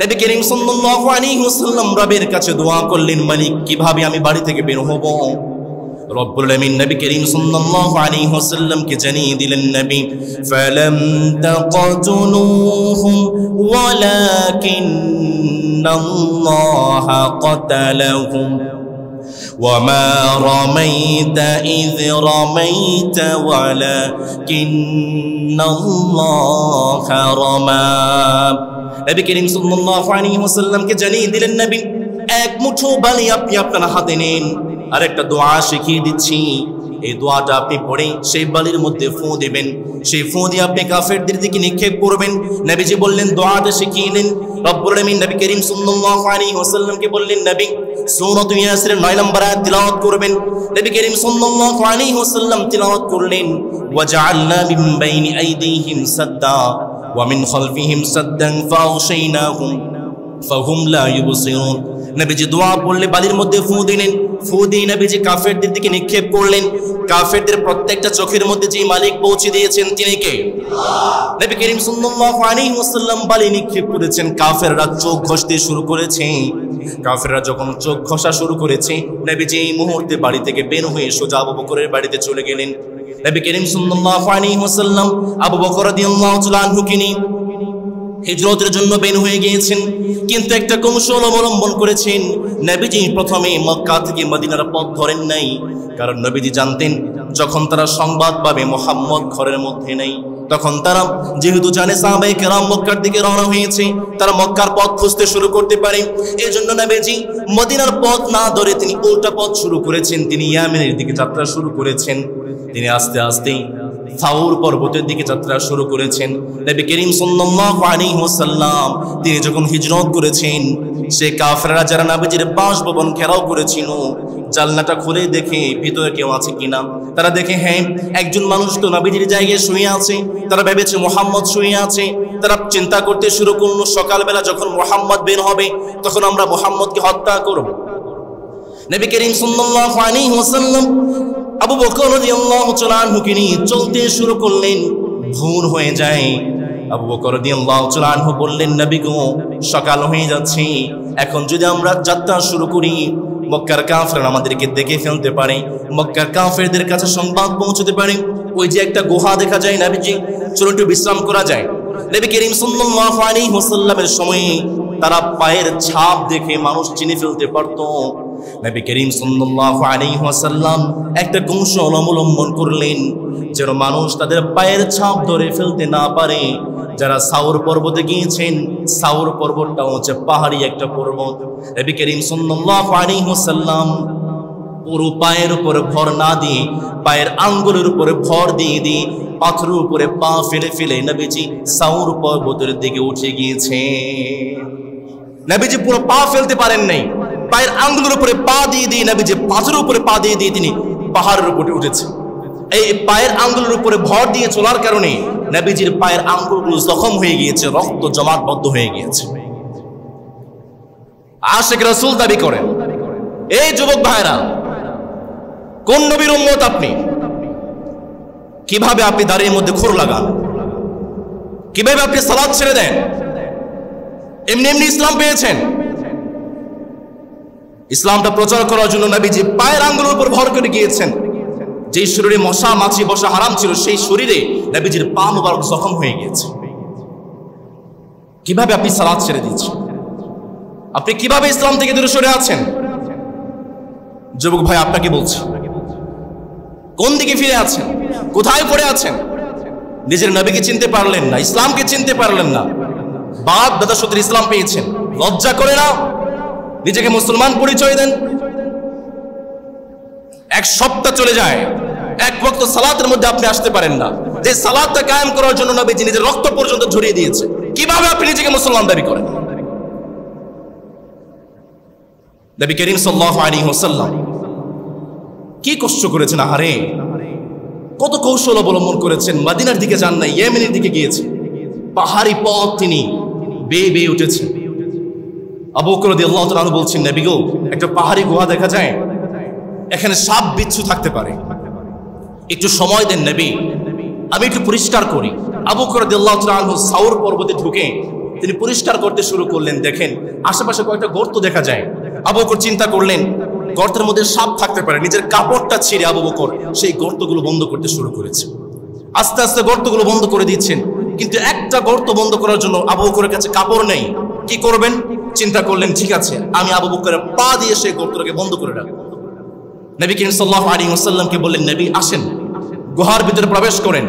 Speaker 1: নবী করিম সাল্লাল্লাহু আলাইহি ওয়াসাল্লাম রবের কাছে দোয়া করলেন, মালিক কিভাবে আমি বাড়ি থেকে বের হব? রব্বুল আলামিন নবী করিম সাল্লাল্লাহু আলাইহি ওয়াসাল্লাম কে জানিয়ে দিলেন, নবী ফালাম তাকতুলুহুম ওয়ালাকিন্নাল্লাহা কাতালাহুম وما رميت إذ رميت ولكن الله رمى। নবী করিম সাল্লাল্লাহু আলাইহি ওয়াসাল্লাম কে জানিয়ে দিলেন, নবী এক মুঠো বালি আপনি আপনার হাতে নেন, আর একটা দোয়া শিখিয়ে দিচ্ছি, এই দোয়াটা আপনি পড়ে সেই বালির মধ্যে ফু দিবেন, সেই ফু দিয়ে আপনি কাফেরদের দিকে নিক্ষেপ করবেন। নবীজি বললেন, দোয়াটা শিখিয়ে নেন। রব্বুল আলামিন নবী করিম সাল্লাল্লাহু আলাইহি ওয়াসাল্লামকে বললেন, নবী সূরা ইয়াসিনের 9 নম্বর আয়াত তিলাওয়াত করবেন। নবী করিম সাল্লাল্লাহু আলাইহি ওয়াসাল্লাম তিলাওয়াত করলেন, ওয়াজআলনা মিন বাইনি আইদিহিম সাদ্দা ওয়া মিন খালফিহিম সাদ্দান ফাগশাইনাহুম ফাহুম লা ইউবসিরুন। নবীজি দোয়া পড়লে বালির মধ্যে ফু দিলেন, ফু দিয়ে নবীজি কাফেরদের দিকে নিক্ষেপ করলেন। কাফেরদের প্রত্যেকটা চোখের মধ্যে যে মালিক পৌঁছে দিয়েছেন তিনি কে? আল্লাহ। নবী করিম সাল্লাল্লাহু আলাইহি ওয়াসাল্লাম বালি নিক্ষেপ করেছেন, কাফেররা চোখ ঘষতে শুরু করেছে। কাফেররা যখন চোখ ঘষা শুরু করেছে, নবীজি এই মুহূর্তে বাড়ি থেকে বের হয়ে সোজা আবু বকরের বাড়িতে চলে গেলেন। নবী করিম সাল্লাল্লাহু আলাইহি ওয়াসাল্লাম আবু বকর রাদিয়াল্লাহু তাআলা আনহুকে নিয়ে হিজরতের জন্য বের হয়ে গিয়েছেন, কিন্তু একটা কৌশল অবলম্বন করেছেন। নবীজি প্রথমে মক্কা থেকে মদিনার পথ ধরেন নাই, কারণ নবীজি জানতেন যখন তারা সংবাদ পাবে মুহাম্মদ ঘরের মধ্যে নেই, তখন তারা যেহেতু জানে সাহাবায়ে কেরাম মক্কার দিকে রওনা হয়েছে, তারা মক্কার পথ খুঁজতে শুরু করতে পারে। এই জন্য নবীজি মদিনার পথ না ধরে তিনি উল্টা পথ শুরু করেছেন, তিনি ইয়ামেনের দিকে যাত্রা শুরু করেছেন। তিনি আস্তে আস্তে সাউর পর্বতের দিকে যাত্রা শুরু করেছেন। নবী করিম সাল্লাল্লাহু আলাইহি ওয়াসাল্লাম তিনি যখন হিজরত করেছেন, সে কাফেররা যারা নবীজির বাসভবন ঘেরাও করেছিল, জানলাটা খুলে দেখে ভিতরে কেউ আছে কিনা। তারা দেখে হ্যাঁ, একজন মানুষ তো নবীজির জায়গায় শুয়ে আছে। তারা ভেবেছে মুহাম্মদ শুয়ে আছে। তারা চিন্তা করতে শুরু করলো, সকালবেলা যখন মুহাম্মদ বের হবে তখন আমরা মুহাম্মদকে হত্যা করব। নবী করিম সাল্লাল্লাহু আলাইহি ওয়াসাল্লাম আবু বকর রাদিয়াল্লাহু তাআলা আনহুকে নিয়ে চলতে শুরু করলেন। ভোর হয়ে যায়। আবু বকর রাদিয়াল্লাহু তাআলা আনহু বললেন, নবী গো, সকাল হয়ে যাচ্ছে, এখন যদি আমরা যাত্রা শুরু করি মক্কার কাফেররা আমাদেরকে দেখে ফেলতে পারে, মক্কার কাফেরদের কাছে সংবাদ পৌঁছতে পারে। ওই যে একটা গুহা দেখা যায় নবীজি, চলো একটু বিশ্রাম করা যায়। নবী করিম সাল্লাল্লাহু আলাইহি ওয়াসাল্লামের সময়ে তারা পায়ের ছাপ দেখে মানুষ চিনে ফেলতে পারত। নবী করিম সাল্লাল্লাহু আলাইহি ওয়াসাল্লাম একটা কৌশল অবলম্বন করলেন যেন মানুষ তাদের পায়ের ছাপ ধরে ফেলতে না পারে। যারা সাউর পর্বতে গিয়েছেন, সাউর পর্বতটা হচ্ছে পাহাড়ি একটা পর্বত। নবী করিম সাল্লাল্লাহু আলাইহি ওয়াসাল্লাম পুরো পায়ের উপরে ভর না দিয়ে পায়ের আঙ্গুলের উপরে ভর দিয়ে দিয়ে পাথরের উপরে পা ফেলে ফেলে নবীজি সাউর পর্বতের দিকে উঠে গিয়েছে। নবীজি পুরো পা ফেলতে পারেন নাই, পায়ের আঙ্গুলের উপরে পা দিয়ে দিয়ে নবীজি পাথরের উপরে পা দিয়ে দিয়ে তিনি পাহাড়ের উপরে উঠেছে। এই পায়ের আঙ্গুলের উপরে ভর দিয়ে চলার কারণে নবীজির পায়ের আঙ্গুলগুলো জখম হয়ে গিয়েছে, রক্ত জমাটবদ্ধ হয়ে গিয়েছে। আশিক রাসূল দাবি করেন। এই যুবক ভাইরা, কোন নবীর উম্মত আপনি? কিভাবে আপনি দাড়ির মধ্যে খুর লাগান? কিভাবে আপনি সালাত ছেড়ে দেন? এমনি এমনি ইসলাম পেয়েছেন? ইসলামটা প্রচার করার জন্য নবীজি পায়ের আঙ্গুলের উপর ভর করে গিয়েছেন। যে শরীরে মশা মাছি বসা হারাম ছিল, সেই শরীরে নবীজির পা মুবারক জখম হয়ে গিয়েছে। কিভাবে আপনি সালাত ছেড়ে দিয়েছেন? আপনি কিভাবে ইসলাম থেকে দূরে সরে আছেন? যুবক ভাই, আপনাকে বলছি, কোন দিকে ফিরে আছেন? কোথায় পড়ে আছেন? নিজের নবীকে চিনতে পারলেন না, ইসলামকে চিনতে পারলেন না। বাপ দাদা সূত্রে ইসলাম পেয়েছেন, লজ্জা করে না নিজেকে মুসলমান পরিচয় দেন? এক সপ্তাহ চলে যায়, এক ওয়াক্ত সালাতের মধ্যে আপনি আসতে পারেন না। যে সালাতটা কায়েম করার জন্য নবীজি নিজের রক্ত পর্যন্ত ঝরিয়ে দিয়েছে, কিভাবে আপনি নিজেকে মুসলমান দাবি করেন? নবী করিম সাল্লাল্লাহু আলাইহি ওয়াসাল্লাম কি কষ্ট করেছেন, আহারে কত কৌশল অবলম্বন করেছেন। মদিনার দিকে যান নাই, ইয়েমেনের দিকে গিয়েছেন। পাহাড়ি পথ তিনি বেয়ে বেয়ে উঠেছেন। আবু বকর রাদিয়াল্লাহু তাআলা বলছেন, নবী গো, একটা পাহাড়ি গুহা দেখা যায়, এখানে সাপ বিচ্ছু থাকতে পারে, একটু সময় দেন নবী, আমি একটু পরিষ্কার করি। আবু বকর রাদিয়াল্লাহু তাআলা সাউর পর্বতে ঢুকে তিনি পরিষ্কার করতে শুরু করলেন। দেখেন আশেপাশে কয়েকটা গর্ত দেখা যায়। আবু বকর চিন্তা করলেন গর্তের মধ্যে সাপ থাকতে পারে। নিজের কাপড়টা ছিঁড়ে আবু বকর সেই গর্তগুলো বন্ধ করতে শুরু করেছে। আস্তে আস্তে গর্তগুলো বন্ধ করে দিচ্ছেন, কিন্তু একটা গর্ত বন্ধ করার জন্য আবু বকরের কাছে কাপড় নেই। কি করবেন? চিন্তা করলেন, ঠিক আছে, আমি আবু বকরের পা দিয়ে সেই গর্তটাকে বন্ধ করে রাখবো। নবী করিম সাল্লাল্লাহু আলাইহি ওয়াসাল্লামকে বললেন, নবী আসেন, গুহার ভিতরে প্রবেশ করেন।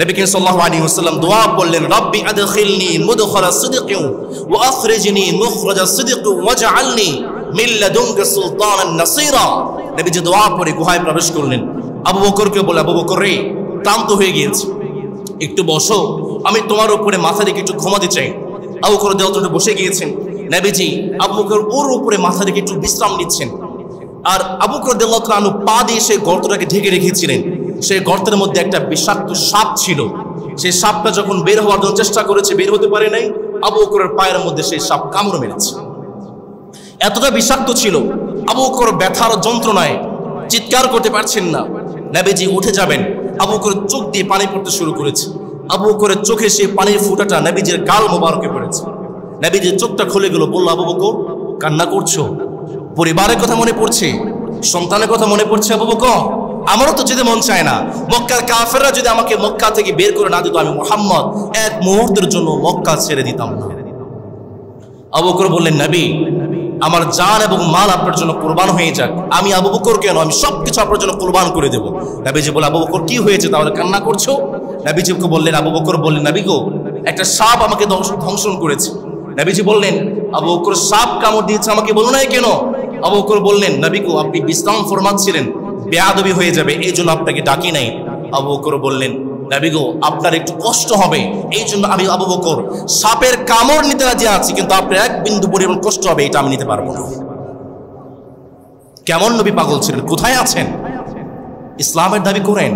Speaker 1: নবী করিম সাল্লাল্লাহু আলাইহি ওয়াসাল্লাম দোয়া করলেন, রব্বি আদখিলনি মুদখালা সিদকিন ওয়া আখরিজনি মুখরাজা সিদকিন ওয়াজআলনি মিন লাদুনকা সুলতানান নাসীরা। নবী যে দোয়া পড়ে গুহায় প্রবেশ করলেন। আবু বকরকে বলে, আবু বকর রে, ক্লান্ত হয়ে গিয়েছে, একটু বসো, আমি তোমার উপরে মাথা রেখে একটু ঘুমাতে চাই। আবু বকর দেওয়াতে বসে গিয়েছেন। নবীজি আবু বকর ওর উপরে মাথা রেখে একটু বিশ্রাম নিচ্ছেন। আর আবু বকর রাদিয়াল্লাহু তাআলা পা দিয়ে সেই গর্তটাকে ঢেকে রেখেছিলেন। সেই গর্তের মধ্যে একটা বিষাক্ত সাপ ছিল। সেই সাপটা যখন বের হওয়ার জন্য চেষ্টা করেছে, বের হতে পারে নাই। আবু বকরের পায়ের মধ্যে সেই সাপ কামড় মেরেছে। এতটা বিষাক্ত ছিল, আবু বকর ব্যথার যন্ত্রণায় চিৎকার করতে পারছেন না। নবীজি উঠে যাবেন, আবু বকর চোখ দিয়ে পানি পড়তে শুরু করেছে। আবু বকরের চোখে সেই পানির ফোঁটাটা নবীজির গাল মোবারকে পড়েছে। নবীজির চোখটা খুলে গেল। বলল, আবু বকর কান্না করছো? পরিবারের কথা মনে পড়ছে? সন্তানের কথা মনে পড়ছে? আবু বকর আমারও তো যেতে মন চায় না। মক্কার কাফেররা যদি আমাকে মক্কা থেকে বের করে না দিত, আমি মুহাম্মদ এক মুহূর্তের জন্য মক্কা ছেড়ে দিতাম না। আবু বকর বললেন, নবী, আমার জান এবং মাল আপনার জন্য কুরবান হয়ে যাক। আমি আবু বকর কেন, আমি সবকিছু আপনার জন্য কুরবান করে দেব। নবীজি বলে, আবু বকর কি হয়েছে তাহলে কান্না করছো? নবীজিকে বললেন, আবু বকর বললেন, নবী গো, একটা সাপ আমাকে ধ্বংসন করেছে। নবীজি বললেন, আবু বকর সাপ কামড় দিয়েছে, আমাকে বলো নাই কেন? আবু বকর বললেন, নবী গো, আপনি বিশ্রাম ফরমাচ্ছিলেন, বেয়াদবি হয়ে যাবে, এই জন্য আপনাকে ডাকি নাই। আবু বকর বললেন, নবী গো, আপনার একটু কষ্ট হবে, এই জন্য আমি আবু বকর সাপের কামড় নিতে রাজি আছি, কিন্তু আপনার এক বিন্দু পরিমাণ কষ্ট হবে এটা আমি নিতে পারবো না। কেমন নবী পাগল ছিলেন! কোথায় আছেন? ইসলামের দাবি করেন,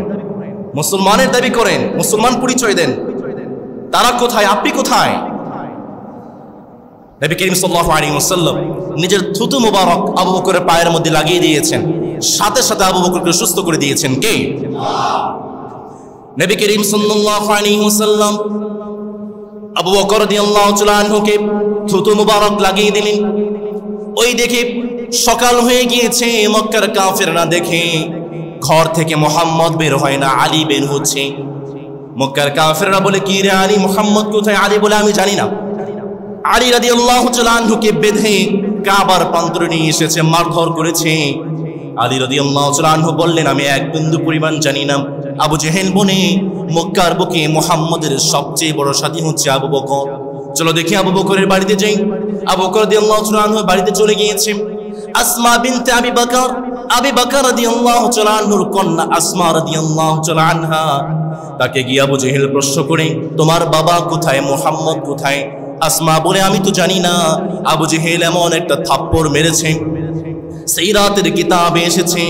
Speaker 1: মুসলমানের দাবি করেন, মুসলমান পরিচয় দেন, তারা কোথায়, আপনি কোথায়? নবী করিম সাল্লাল্লাহু আলাইহি ওয়াসাল্লাম নিজের থুতু মুবারক আবু বকরের পায়ের মধ্যে লাগিয়ে দিয়েছেন, সাথে সাথে আবু বকরকে সুস্থ করে দিয়েছেন কে? নবী করিম সাল্লাল্লাহু আলাইহি ওয়াসাল্লাম আবু বকর রাদিয়াল্লাহু তাআলা আনহুকে থুতু মুবারক লাগিয়ে দিলেন। ওই দেখে সকাল হয়ে গিয়েছে, মক্কার কাফেররা দেখে ঘর থেকে মুহাম্মদ বের হয় না, আলী বের হচ্ছে। মক্কার কাফেররা বলে, কি রে আলী, মুহাম্মদ কোথায়? আলী বলে, আমি জানি না। আলী রাদিয়াল্লাহু তাআলা আনহুকে বেঁধে কাবার প্রান্তরে নিয়ে এসেছে, মারধর করেছে। আলী রাদিয়াল্লাহু তাআলা আনহু বললেন, আমি এক বিন্দু পরিমাণ জানি না। আবু জেহেল বনে মক্কার বুকে মুহাম্মদের সবচেয়ে বড় সাথী হচ্ছে আবু বকর। চলো দেখি আবু বকরের বাড়িতে যাই। আবু বকর রাদিয়াল্লাহু তাআলা আনহু বাড়িতে চলে গিয়েছে। আসমা বিনতে আবি বকর রাদিয়াল্লাহু তাআলা আনহুর কন্যা আসমা রাদিয়াল্লাহু তাআলা আনহা তাকে গিয়ে আবু জেহেল প্রশ্ন করে, তোমার বাবা কোথায়, মুহাম্মদ কোথায়? আসমা বলে, আমি তো জানি না। আবু জেহেল এমন একটা থাপ্পড় মেরেছে, সেই রাতের কিতাবে এসেছে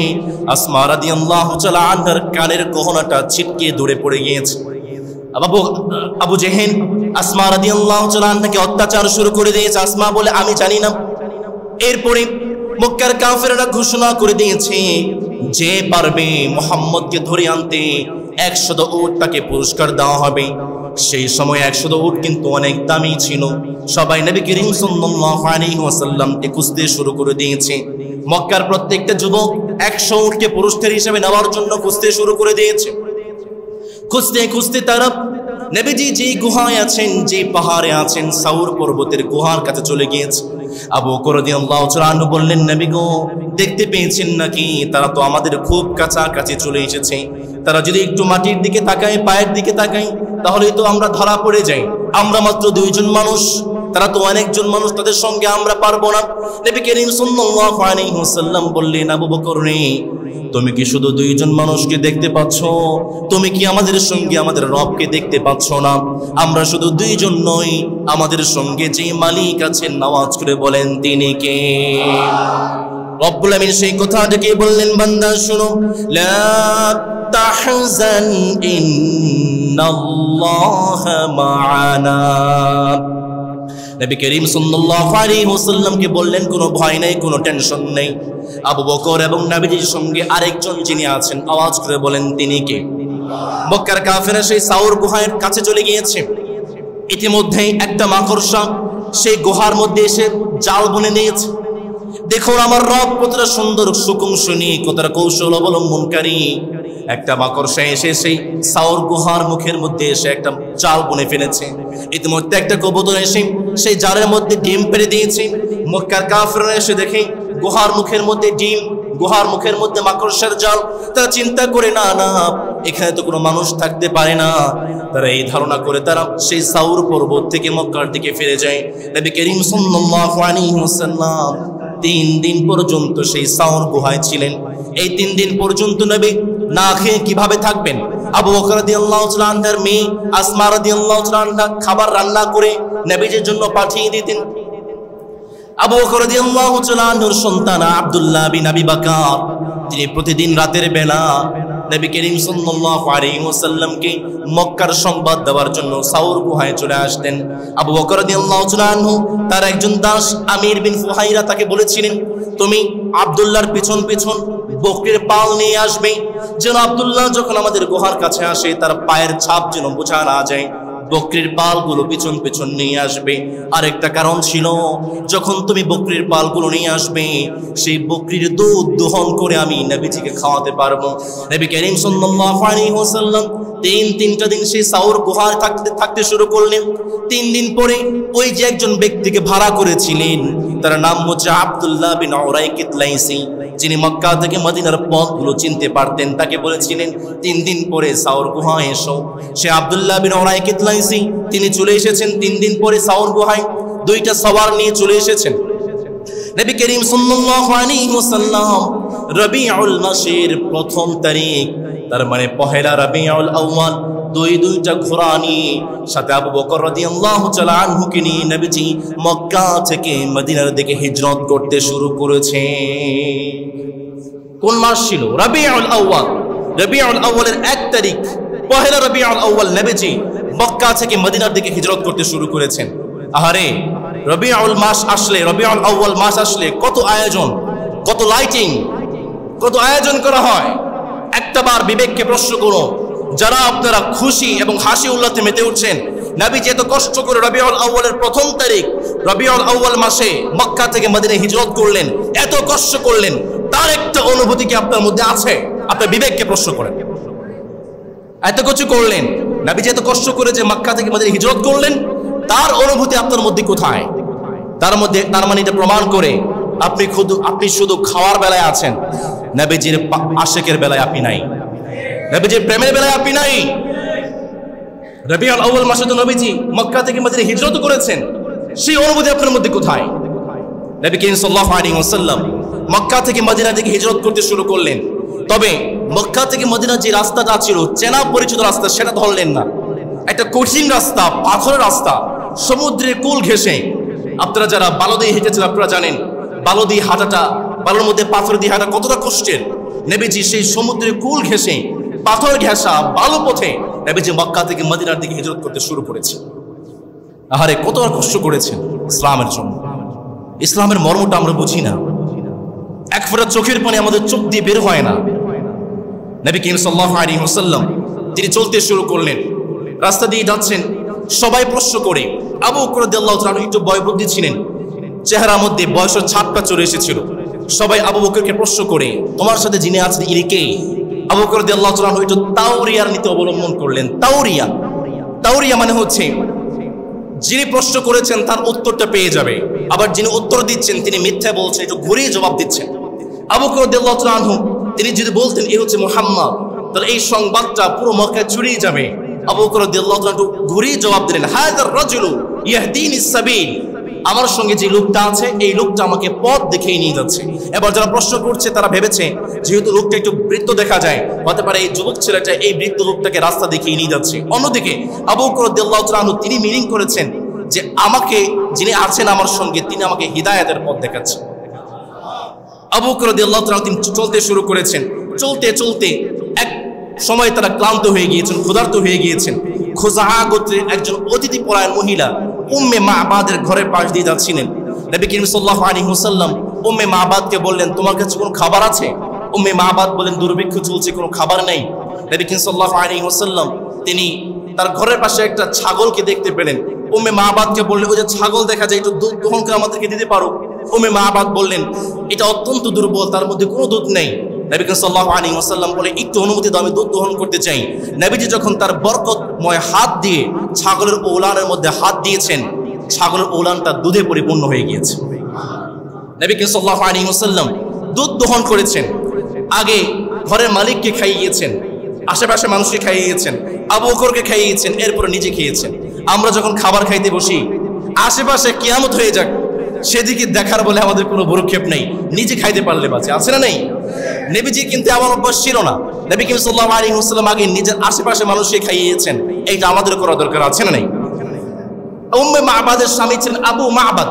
Speaker 1: আসমা রাদিয়াল্লাহু তাআলা আনহার কানের গহনাটা ছিটকে দূরে পড়ে গিয়েছে। আবু জেহেল আসমা রাদিয়াল্লাহু তাআলা আনহাকে অত্যাচার শুরু করে দিয়েছে। আসমা বলে, আমি জানি না। এরপরে মক্কার কাফেররা ঘোষণা করে দিয়েছে, যে পারবে মুহাম্মদকে ধরে আনতে 100 উট তাকে পুরস্কার দেওয়া হবে। সেই সময় 100 উট কিন্তু অনেক দামি ছিল। সবাই নবী করিম সাল্লাল্লাহু আলাইহি ওয়াসাল্লামকে খুঁজতে শুরু করে দিয়েছে। মক্কার প্রত্যেকটা যুবক 100 উটকে পুরস্কার হিসেবে নেওয়ার জন্য খুঁজতে শুরু করে দিয়েছে। খুঁজতে খুঁজতে তারা নবীজি যে গুহায় আছেন, যে পাহাড়ে আছেন, সাউর পর্বতের গুহার কাছে চলে গিয়েছে। আবু বকর রাদিয়াল্লাহু তাআলা আনহু বললেন, নবী গো, দেখতে পেয়েছেন নাকি? তারা তো আমাদের খুব কাছাকাছি চলে এসেছে। তারা যদি একটু মাটির দিকে তাকায়, পায়ের দিকে তাকায়, তাহলে তো আমরা ধরা পড়ে যাই। আমরা মাত্র 2 জন মানুষ, তারা তো অনেকজন মানুষ, তাদের সঙ্গে আমরা পারবো না। নবী করিম সাল্লাল্লাহু আলাইহি ওয়াসাল্লাম বললেন, আবু বকর রে, তুমি কি শুধু 2 জন মানুষকে দেখতে পাচ্ছ? তুমি কি আমাদের সঙ্গে আমাদের রবকে দেখতে পাচ্ছ না? আমরা শুধু 2 জন নই, আমাদের সঙ্গে যে মালিক আছেন, আওয়াজ করে বলেন তিনি কে? রব্বুল আমিন সেই কথাটাকে বললেন, বান্দা শোনো, লা তাহজান ইন্নাল্লাহা মা'ানা। নবী করিম সাল্লাল্লাহু আলাইহি ওয়াসাল্লামকে বললেন, কোনো ভয় নেই, কোনো টেনশন নেই। আবু বকর এবং নবীজির সঙ্গে আরেকজন যিনি আছেন, আওয়াজ করে বলেন তিনি কে? মক্কার কাফেররা সেই সাউর গুহার কাছে চলে গিয়েছে। ইতিমধ্যেই একটা মাকড়সা সেই গুহার মধ্যে এসে জাল বুনে নিয়েছে। দেখুন আমার রব কতটা সুন্দর সুকুংসনী, কতটা কৌশল অবলম্বনকারী। একটা মাকড়সা এসে সেই সাউর গুহার মুখের মধ্যে এসে একটা জাল বুনে ফেলেছে। ইতিমধ্যে একটা কবুতর এসে সেই জালের মধ্যে ডিম পেড়ে দিয়েছে। মক্কার কাফেররা এসে দেখে গুহার মুখের মধ্যে ডিম, গুহার মুখের মধ্যে মাকড়সার জাল। তারা চিন্তা করে, না না, এখানে তো কোনো মানুষ থাকতে পারে না। তারা এই ধারণা করে তারা সেই সাউর পর্বত থেকে মক্কার দিকে ফিরে যায়। নবী করিম সাল্লাল্লাহু আলাইহি ওয়াসাল্লাম 3 দিন পর্যন্ত সেই সাউর গুহায় ছিলেন। এই 3 দিন পর্যন্ত নবী না খেয়ে কিভাবে থাকবেন? আবু বকর রাদিয়াল্লাহু তাআলা আনহার মেয়ে আসমা রাদিয়াল্লাহু তাআলা আনহা খাবার রান্না করে নবীজির জন্য পাঠিয়ে দিতেন। আবু বকর রাদিয়াল্লাহু তাআলা আনহুর সন্তান আব্দুল্লাহ বিন আবি বকর তিনি প্রতিদিন রাতের বেলা নবী করিম সাল্লাল্লাহু আলাইহি ওয়াসাল্লামকে মক্কার সংবাদ দেওয়ার জন্য সাউর গুহায় চলে আসতেন। আবু বকর রাদিয়াল্লাহু তাআলা আনহু তার একজন দাস আমির বিন ফুহাইরা তাকে বলেছিলেন, তুমি আব্দুল্লাহর পিছন পিছন বকরির পাল নিয়ে আসবে, যেন আব্দুল্লাহ যখন আমাদের গুহার কাছে আসে তার পায়ের ছাপ যেন বোঝা না যায়। বকরির পালগুলো পিছন পিছন নিয়ে আসবে। আরেকটা কারণ ছিল, যখন তুমি বকরির পালগুলো নিয়ে আসবে সেই বকরির দুধ দহন করে আমি নবীজিকে খাওয়াতে পারবো। নবী করিম সাল্লাল্লাহু আলাইহি ওয়াসাল্লাম তিনটা দিন সেই সাউর গুহায় থাকতে শুরু করলেন। 3 দিন পরে ওই যে একজন ব্যক্তিকে ভাড়া করেছিলেন, তার নাম হচ্ছে আব্দুল্লাহ বিন উরাইকিত লাইসি, যিনি মক্কা থেকে মদিনার পথগুলো চিনতে পারতেন, তাকে বলেছিলেন 3 দিন পরে সাউর গুহায় এসো। সে আব্দুল্লাহ বিন উরাইকিত লাইসি তিনি চলে এসেছেন 3 দিন পরে সাউর গুহায়, 2টা সওয়ার নিয়ে চলে এসেছেন। নবী করিম সাল্লাল্লাহু আলাইহি ওয়াসাল্লাম রবিউল মাসের 1ম তারিখ, তার মানে পহেলা রবিউল আউয়াল, 2টা ঘোড়া নিয়ে সাথে আবু বকর রাদিয়াল্লাহু তাআলা আনহুকে নিয়ে নবীজি মক্কা থেকে মদিনার দিকে হিজরত করতে শুরু করেছে। কোন মাস ছিল? রবিউল আউয়াল। রবিউল আউয়ালের 1 তারিখ, পহেলা রবিউল আউয়াল নবীজি মক্কা থেকে মদিনার দিকে হিজরত করতে শুরু করেছেন। আহারে, রবিউল মাস আসলে, রবিউল আউয়াল মাস আসলে কত আয়োজন, কত লাইটিং, কত আয়োজন করা হয়। একটাবার বিবেককে প্রশ্ন করো, যারা আপনারা খুশি এবং হাসি উল্লাসে মেতে উঠছেন, নবী যে এত কষ্ট করে রবিউল আউয়ালের 1ম তারিখ রবিউল আউয়াল মাসে মক্কা থেকে মদিনায় হিজরত করলেন, এত কষ্ট করলেন, তার একটা অনুভূতি কি আপনার মধ্যে আছে? আপনার বিবেককে প্রশ্ন করেন। এত কিছু করলেন, নবী যে এত কষ্ট করে যে মক্কা থেকে মদিনায় হিজরত করলেন, তার অনুভূতি আপনার মধ্যে কোথায়? তার মানে এটা প্রমাণ করে আপনি শুধু খাওয়ার বেলায় আছেন, নবীজির আশিকের বেলায় আপনি নাই, নবীজির প্রেমের বেলায় আপনি নাই। রবিউল আউয়াল মাসে তো নবীজি মক্কা থেকে মদিনায় হিজরত করেছেন, সেই অনুভূতি আপনার মধ্যে কোথায়? নবী করিম সাল্লাল্লাহু আলাইহি ওয়াসাল্লাম মক্কা থেকে মদিনা থেকে হিজরত করতে শুরু করলেন, তবে মক্কা থেকে মদিনা যে রাস্তাটা ছিল চেনা পরিচিত রাস্তা, সেটা ধরলেন না। একটা কঠিন রাস্তা, পাথরের রাস্তা, সমুদ্রের কুল ঘেঁষে। আপনারা যারা বালু দিয়ে হেঁটেছেন আপনারা জানেন বালু দিয়ে হাঁটাটা, বালুর মধ্যে পাথর দিয়ে হাঁটা কতটা কষ্টের। নবীজি সেই সমুদ্রের কুল ঘেঁষে, পাথর ঘেঁষা বালু পথে নবীজি মক্কা থেকে মদিনার দিকে হিজরত করতে শুরু করেছে। আহারে, কতটা কষ্ট করেছেন ইসলামের জন্য। ইসলামের মর্মটা আমরা বুঝি না, এক ফোঁটা চোখের পানি আমাদের চোখ দিয়ে বের হয় না। নবী করিম সাল্লাল্লাহু আলাইহি ওয়াসাল্লাম তিনি চলতে শুরু করলেন, রাস্তা দিয়ে যাচ্ছেন, সবাই প্রশ্ন করে। আবু বকর রাদিয়াল্লাহু তাআলা একটু বয়োবৃদ্ধ ছিলেন, চেহারার মধ্যে বয়সের ছাপটা চলে এসেছিল। সবাই আবু বকরকে প্রশ্ন করে, তোমার সাথে যিনি আছেন ইনি কে? আবু বকর রাদিয়াল্লাহু তাআলা একটু তাওরিয়ার নীতি অবলম্বন করলেন। তাওরিয়া মানে হচ্ছে যিনি প্রশ্ন করেছেন তার উত্তরটা পেয়ে যাবে, আবার যিনি উত্তর দিচ্ছেন তিনি মিথ্যা বলছেন, একটু ঘুরিয়ে জবাব দিচ্ছেন। আবু বকর রাদিয়াল্লাহু তাআলা তিনি যদি বলতেন এই হচ্ছে মুহাম্মদ, তাহলে এই সংবাদটা পুরো মক্কায় ছড়িয়ে যাবে। আবু বকর রাদিয়াল্লাহু তাআলা একটু ঘুরিয়ে জবাব দিলেন, হাযার রাজুলু ইয়াহদিনিস সাবিল, আমার সঙ্গে যে লোকটা আছে এই লোকটা আমাকে পথ দেখিয়ে নিয়ে যাচ্ছে। এবার যারা প্রশ্ন করছে তারা ভেবেছে যেহেতু লোকটা একটু বৃদ্ধ দেখা যায়, হতে পারে এই যুবক ছেলেটা এই বৃদ্ধ লোকটাকে রাস্তা দেখিয়ে নিয়ে যাচ্ছে। অন্যদিকে আবু বকর রাদিয়াল্লাহু তাআলা তিনি মিনিং করেছেন যে আমাকে যিনি আছেন আমার সঙ্গে তিনি আমাকে হিদায়াতের পথ দেখাচ্ছেন। আবু বকর রাদিয়াল্লাহু তাআলা তিনি চলতে শুরু করেছেন। চলতে চলতে এক সময় তারা ক্লান্ত হয়ে গিয়েছেন, ক্ষুধার্ত হয়ে গিয়েছেন। খুজাআ গোত্রের একজন অতিথি পরায়ণ মহিলা উম্মে মা'বাদের ঘরের পাশ দিয়ে যাচ্ছিলেন। নবী করিম সাল্লাল্লাহু আলাইহি ওয়াসাল্লাম উম্মে মা'বাদকে বললেন, তোমার কাছে কোনো খাবার আছে? উম্মে মা'বাদ বলেন, দুর্ভিক্ষ চলছে, কোনো খাবার নেই। নবী করিম সাল্লাল্লাহু আলাইহি ওয়াসাল্লাম তিনি তার ঘরের পাশে একটা ছাগলকে দেখতে পেলেন। উম্মে মা'বাদকে বললেন, ওই যে ছাগল দেখা যায়, একটু দুধ দহন করে আমাদেরকে দিতে পারো? উম্মে মা'বাদ বললেন, এটা অত্যন্ত দুর্বল, তার মধ্যে কোনো দুধ নেই। নবী সাল্লাল্লাহু আলাইহি ওয়াসাল্লাম বলে, একটু অনুমতি দাও, আমি দুধ দহন করতে চাই। নবীজি যখন তার বরকতময় হাত দিয়ে ছাগলের ওলানের মধ্যে হাত দিয়েছেন, ছাগলের ওলানটা দুধে পরিপূর্ণ হয়ে গিয়েছে। নবী সাল্লাল্লাহু আলাইহি ওয়াসাল্লাম দুধ দহন করেছেন, আগে ঘরের মালিককে খাইয়েছেন, আশেপাশে মানুষকে খাইয়েছেন, আবু বকরকে খাইয়েছেন, এরপরে নিজে খেয়েছেন। আমরা যখন খাবার খাইতে বসি আশেপাশে কিয়ামত হয়ে যাক সেদিকে দেখার বলে আমাদের কোনো ভ্রুক্ষেপ নেই, নিজে খাইতে পারলে বাঁচে, আছে না নেই? নবীজি কিন্তু এমন অভ্যাস ছিল না। নবী সাল্লাল্লাহু আলাইহি ওয়াসাল্লাম আগে নিজের আশেপাশে মানুষকে খাইয়েছেন, এইটা আমাদের করা দরকার, আছে না নেই? উম্মে মা'বাদের স্বামী ছিলেন আবু মা'বাদ।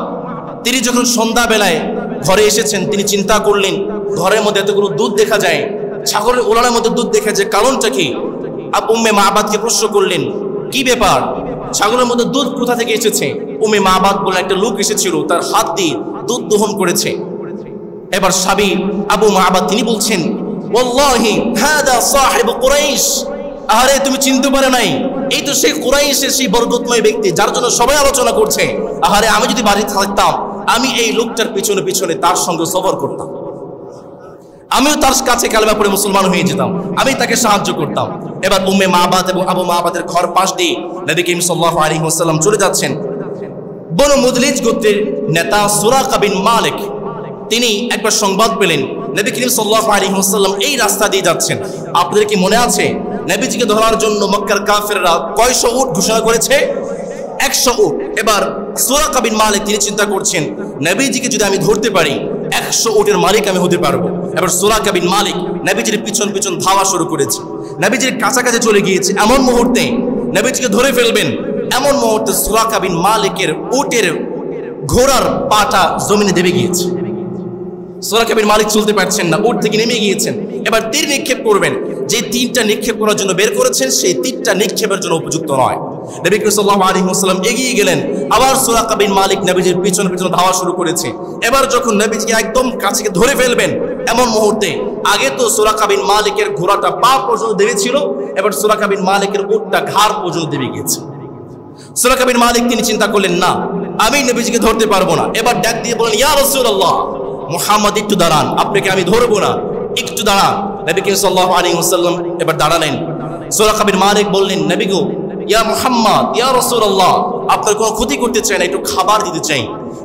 Speaker 1: তিনি যখন সন্ধ্যাবেলায় ঘরে এসেছেন তিনি চিন্তা করলেন, ঘরের মধ্যে এতগুলো দুধ দেখা যায়, ছাগলের ওলানের মধ্যে দুধ দেখা যায়, কারণটা কি? উম্মে মা'বাদকে প্রশ্ন করলেন, কি ব্যাপার, ছাগলের মধ্যে দুধ কোথা থেকে এসেছে? উম্মে মা'বাদ বলে, একটা লোক এসেছিল, তার হাত দিয়ে দুধ দহন করেছে। এবার স্বামী আবু মা'বাদ তিনি বলছেন, ওয়াল্লাহি হাদা সাহিবু কুরাইশ, আরে তুমি চিনতে পারে নাই, এই তো সেই কুরাইশের সেই বরকতময় ব্যক্তি যার জন্য সবাই আলোচনা করছে। আরে আমি যদি বাড়িতে থাকতাম, আমি এই লোকটার পিছনে পিছনে তার সঙ্গে সফর করতাম, আমিও তার কাছে কালেমা পড়ে মুসলমান হয়ে যেতাম, আমি তাকে সাহায্য করতাম। এবার উম্মে মাবাদ এবং আবু মাবাদের ঘর পাশ দিয়ে নবী করিম সাল্লাল্লাহু আলাইহি ওয়াসাল্লাম চলে যাচ্ছেন। বনু মুদলিজ গোত্রের নেতা সুরাকা বিন মালিক তিনি একবার সংবাদ পেলেন নবী করিম সাল্লাল্লাহু আলাইহি ওয়াসাল্লাম এই রাস্তা দিয়ে যাচ্ছেন। আপনাদের কি মনে আছে নবীজিকে ধরার জন্য মক্কার কাফেররা কয়শো উট ঘোষণা করেছে? 100 উট। এবার সুরাকা বিন মালিক তিনি চিন্তা করছেন, নবীজিকে যদি আমি ধরতে পারি 100 উটের মালিক আমি হতে পারবো। এবার সুরাকা বিন মালিক নবীজির পিছন পিছন ধাওয়া শুরু করেছে, নবীজির কাছাকাছি চলে গিয়েছে। এমন মুহূর্তে নবীজিকে ধরে ফেলবেন, এমন মুহূর্তে সুরাকা বিন মালিকের উটের ঘোড়ার পাটা জমিনে দেবে গিয়েছে। সুরাকা বিন মালিক চলতে পারছেন না, উট থেকে নেমে গিয়েছেন। এবার তীর নিক্ষেপ করবেন, যে তীরটা নিক্ষেপ করার জন্য বের করেছেন সেই তীরটা নিক্ষেপের জন্য উপযুক্ত নয়। নবী সাল্লাল্লাহু আলাইহি ওয়াসাল্লাম এগিয়ে গেলেন, আবার সুরাকা বিন মালিক নবীজির পিছন পিছন ধাওয়া শুরু করেছে। এবার যখন নবীজিকে একদম কাছে ধরে ফেলবেন, এমন মুহূর্তে আগে তো সুরাকা বিন মালিকের ঘোড়াটা পা পর্যন্ত দেবেছিল, এবার সুরাকা বিন মালিকের উটটা ঘাড় পর্যন্ত দেবে গিয়েছে। সুরাকা বিন মালিক তিনি চিন্তা করলেন, না আমি নবীজিকে ধরতে পারবো না। এবার ডাক দিয়ে বলেন, ইয়া রাসূলুল্লাহ, মুহাম্মদ একটু দাঁড়ান, আপনাকে আমি ধরবো না, একটু দাঁড়ান। নবী সাল্লাল্লাহু আলাইহি ওয়াসাল্লাম এবার দাঁড়ালেন। সুরাকা বিন মালিক বললেন, নবী গো, ইয়া মুহাম্মদ, ইয়া রাসূলুল্লাহ, আপনার কোনো ক্ষতি করতে চাই না, একটু খাবার দিতে চাই,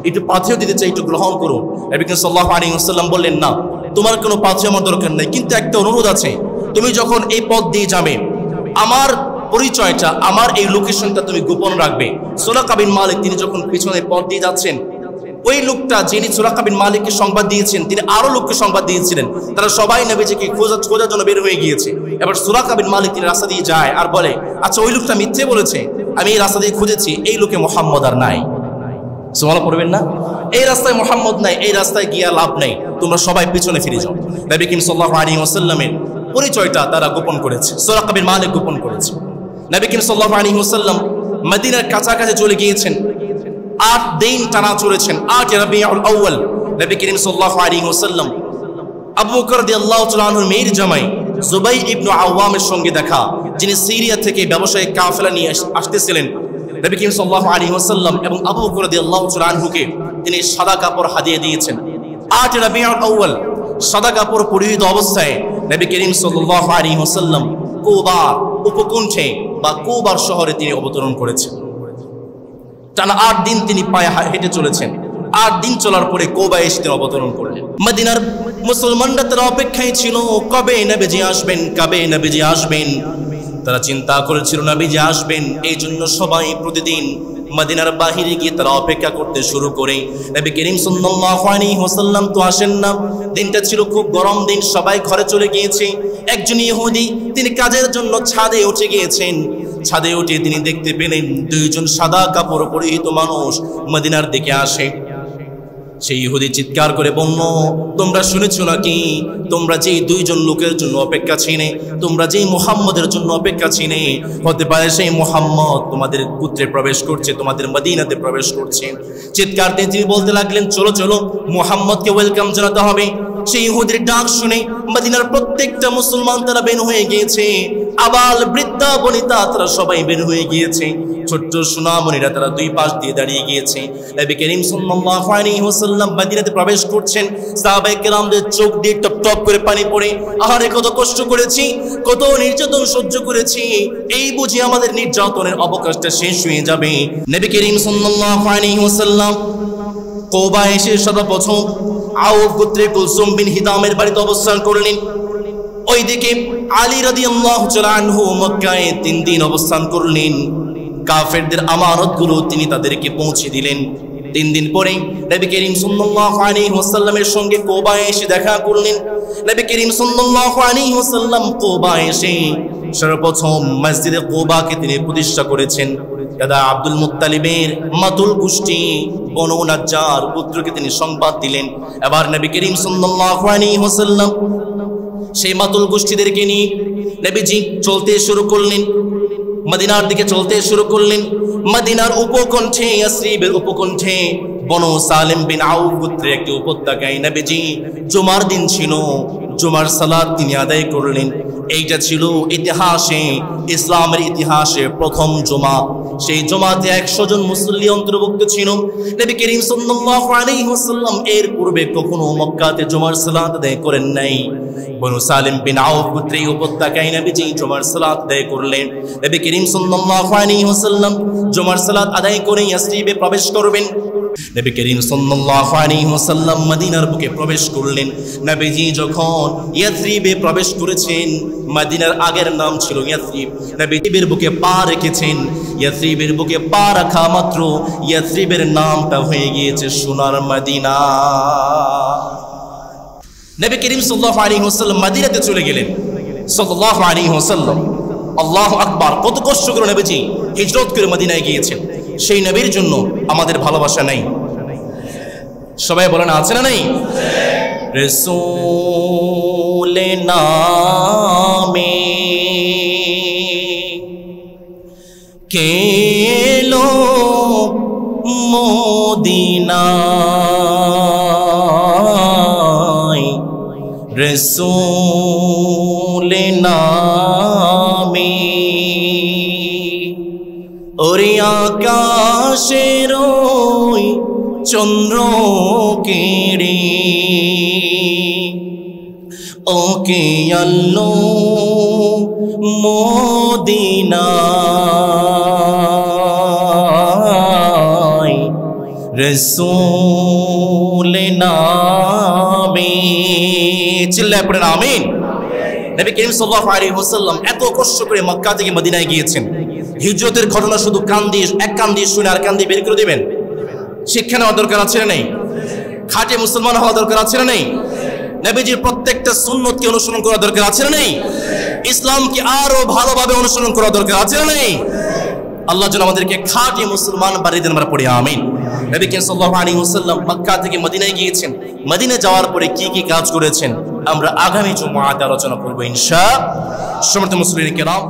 Speaker 1: একটু পাথেয় দিতে চাই, একটু গ্রহণ করুন। নবী সাল্লাল্লাহু আলাইহি ওয়াসাল্লাম বললেন, না তোমার কোনো পাথেয় আমার দরকার নেই, কিন্তু একটা অনুরোধ আছে, তুমি যখন এই পথ দিয়ে যাবে আমার পরিচয়টা, আমার এই লোকেশনটা তুমি গোপন রাখবে। সুরাকা বিন মালিক তিনি যখন পিছনে পথ দিয়ে যাচ্ছেন, ওই লোকটা যিনি সুরাকা বিন মালিককে সংবাদ দিয়েছেন তিনি আরো লোককে সংবাদ দিয়েছিলেন, তারা সবাই নবীজিকে খোঁজার জন্য বের হয়ে গিয়েছে। এবার সুরাকা বিন মালিক তিনি রাস্তা দিয়ে যায় আর বলে, আচ্ছা ওই লোকটা মিথ্যে বলেছে, আমি এই রাস্তা দিয়ে খুঁজেছি, এই লোকে মুহাম্মদ আর নাই। সুবহানাল্লাহ পড়বেন না? এই রাস্তায় মুহাম্মদ নাই, এই রাস্তায় গিয়া লাভ নাই, তোমরা সবাই পিছনে ফিরে যাও। নবী করিম সাল্লাল্লাহু আলাইহি ওয়াসাল্লামের পরিচয়টা তারা গোপন করেছে, সুরাকা বিন মালিক গোপন করেছে। নবী করিম সাল্লাল্লাহু আলাইহি ওয়াসাল্লাম মদিনার কাছাকাছি চলে গিয়েছেন, 8 দিন টানা চলেছেন। 8 রবিউল আউয়াল নবী করিম সাল্লাল্লাহু আলাইহি ওয়াসাল্লাম আবু বকর রাদিয়াল্লাহু তাআলা আনহুর মেয়ের জামাই জুবাইর ইবনে আওয়ামের সঙ্গে দেখা, যিনি সিরিয়া থেকে ব্যবসায়িক কাফেলা নিয়ে আসতেছিলেন। নবী করিম সাল্লাল্লাহু আলাইহি ওয়াসাল্লাম এবং আবু বকর রাদিয়াল্লাহু তাআলা আনহুকে তিনি সাদা কাপড় হাদিয়া দিয়েছেন। 8 রবিউল আউয়াল সাদা কাপড় পরিহিত অবস্থায় নবী করিম সাল্লাল্লাহু আলাইহি ওয়াসাল্লাম কুবা উপকণ্ঠে বা কুবার শহরে তিনি অবতরণ করেছেন। টানা 8 দিন তিনি পায়ে হেঁটে চলেছেন। 8 দিন চলার পরে কুবায় এসে তিনি অবতরণ করলেন। মদিনার মুসলমানরা তারা অপেক্ষায় ছিল, কবে নবীজি আসবেন, কবে নবীজি আসবেন। তারা চিন্তা করেছিল নবীজি আসবেন, এই জন্য সবাই প্রতিদিন মদিনার বাহিরে গিয়ে তারা অপেক্ষা করতে শুরু করে। নবী করিম সাল্লাল্লাহু আলাইহি ওয়াসাল্লাম তো আসেন না। দিনটা ছিল খুব গরম দিন, সবাই ঘরে চলে গিয়েছে। একজন ইহুদি তিনি কাজের জন্য ছাদে উঠে গিয়েছেন। ছাদে উঠে তিনি দেখতে পেলেন 2 জন সাদা কাপড় পরিহিত মানুষ মদিনার দিকে আসে। সেই ইহুদি চিৎকার করে বলল, তোমরা শুনেছো নাকি, তোমরা যেই 2 জন লোকের জন্য অপেক্ষা ছিলে, তোমরা যেই মুহাম্মদের জন্য অপেক্ষা ছিলে, হতে পারে সেই মুহাম্মদ তোমাদের গোত্রে প্রবেশ করছে, তোমাদের মদিনাতে প্রবেশ করছে। চিৎকার দিয়ে তিনি বলতে লাগলেন, চলো চলো মুহাম্মদকে ওয়েলকাম জানাতে হবে। সেই ইহুদির ডাক শুনে মদিনার প্রত্যেকটা মুসলমান তারা বের হয়ে গিয়েছে, আবাল বৃদ্ধা বনিতা তারা সবাই বের হয়ে গিয়েছে। ছোট্ট সোনামণিরা তারা 2 পাশ দিয়ে দাঁড়িয়ে গিয়েছে। নবী করিম সাল্লাল্লাহু আলাইহি ওয়াসাল্লাম মদিনাতে প্রবেশ করছেন। সাহাবায়ে কেরামদের চোখ দিয়ে টপ টপ করে পানি পড়ে, আহারে কত কষ্ট করেছি, কত নির্যাতন সহ্য করেছি, এই বুঝি আমাদের নির্যাতনের অবকাশটা শেষ হয়ে যাবে। নবী করিম সাল্লাল্লাহু আলাইহি ওয়াসাল্লাম কুবা এসে সর্বপ্রথম আউফ গোত্রের কুলসুম বিন হিদামের বাড়িতে অবস্থান করলেন। ওইদিকে আলী রাদিয়াল্লাহু তাআলা আনহু মক্কায় 3 দিন অবস্থান করলেন। কাফেরদের আমানতগুলো তিনি তাদেরকে পৌঁছে দিলেন। 3 দিন পরে নবী করিম সাল্লাল্লাহু আলাইহি ওয়াসাল্লামের সঙ্গে কুবায় এসে দেখা করলেন। নবী করিম সাল্লাল্লাহু আলাইহি ওয়াসাল্লাম কুবায় এসে সর্বপ্রথম মসজিদে কুবাকে তিনি প্রতিষ্ঠা করেছেন। দাদা আব্দুল মুত্তালিবের মাতুল গোষ্ঠী বনু নাজ্জার পুত্রকে তিনি সংবাদ দিলেন। এবার নবী করিম সাল্লাল্লাহু আলাইহি ওয়াসাল্লাম সেই মাতুল গোষ্ঠীদেরকে নিয়ে নবীজি চলতে শুরু করলেন, মদিনার দিকে চলতে শুরু করলেন। মদিনার উপকণ্ঠে, ইয়াসরিবের উপকণ্ঠে বনু সালেম বিন আউফ গোত্রের একটি উপত্যকায় নবীজি জুমার দিন ছিল, জুমার সালাত তিনি আদায় করলেন। এইটা ছিল ইতিহাসে, ইসলামের ইতিহাসে প্রথম জুমা। সেই জুমাতে 100 জন মুসল্লি অন্তর্ভুক্ত ছিল। নবী করিম সাল্লাল্লাহু আলাইহি ওয়াসাল্লাম এর পূর্বে কখনো মক্কাতে জুমার সালাত আদায় করেন নাই। বনু সালিম বিন আউফ গোত্রীয় উপত্যকায় নবীজি জুমার সালাত আদায় করলেন। নবী করিম সাল্লাল্লাহু আলাইহি ওয়াসাল্লাম জুমার সালাত আদায় করে ইয়াসরিবে প্রবেশ করবেন। নবী করিম সাল্লাল্লাহু আলাইহি ওয়াসাল্লাম মদিনার বুকে প্রবেশ করলেন। নবীজি যখন ইয়াসরিবে প্রবেশ করেছেন, মদিনার আগের নাম ছিল ইয়াসরিব, নবীজির বুকে পা রেখেছেন। ইয়াসরিবের বুকে পা রাখা মাত্র ইয়াসরিবের নামটা হয়ে গিয়েছে সোনার মদিনা। নবী করিম সাল্লাল্লাহু আলাইহি ওয়াসাল্লাম মদিনাতে চলে গেলেন সাল্লাল্লাহু আলাইহি ওয়াসাল্লাম। আল্লাহু আকবার! কত কষ্ট করে নবীজি হিজরত করে মদিনায় গিয়েছেন। সেই নবীর জন্য আমাদের ভালোবাসা নাই? সবাই বলেন আছে না নাই? রাসূল নামে কেলো মদিনায়, রাসূল নামে ওরে আকাশের ওই চন্দ্র কেড়ে ওকে আল্লো মদিনায়, রাসূল নামে। চিল্লায় পড়েন আমিন। নবী করিম সাল্লাল্লাহু আলাইহি ওয়াসাল্লাম এত কষ্ট করে মক্কা থেকে মদিনায় গিয়েছেন। হিজরতের ঘটনা শুধু এক কান দিয়ে শুনে আর কান দিয়ে বের করে দিবেন? শিক্ষা নেওয়ার দরকার আছে না নেই? খাঁটি মুসলমান হওয়া দরকার আছে না নেই? নবীজির প্রত্যেকটা সুন্নতকে অনুসরণ করা দরকার আছে না নেই? ইসলামকে আরো ভালোভাবে অনুসরণ করা দরকার আছে না নেই? আল্লাহ যেন আমাদেরকে খাঁটি মুসলমান বানিয়ে দেন, আমরা পড়ি আমিন। নবী করিম সাল্লাল্লাহু আলাইহি ওয়াসাল্লাম মক্কা থেকে মদিনায় গিয়েছেন। মদিনা যাওয়ার পরে কি কি কাজ করেছেন আমরা আগামী জুমআতে আলোচনা করব ইনশাআল্লাহ। সম্মানিত মুসলিম কিরাম,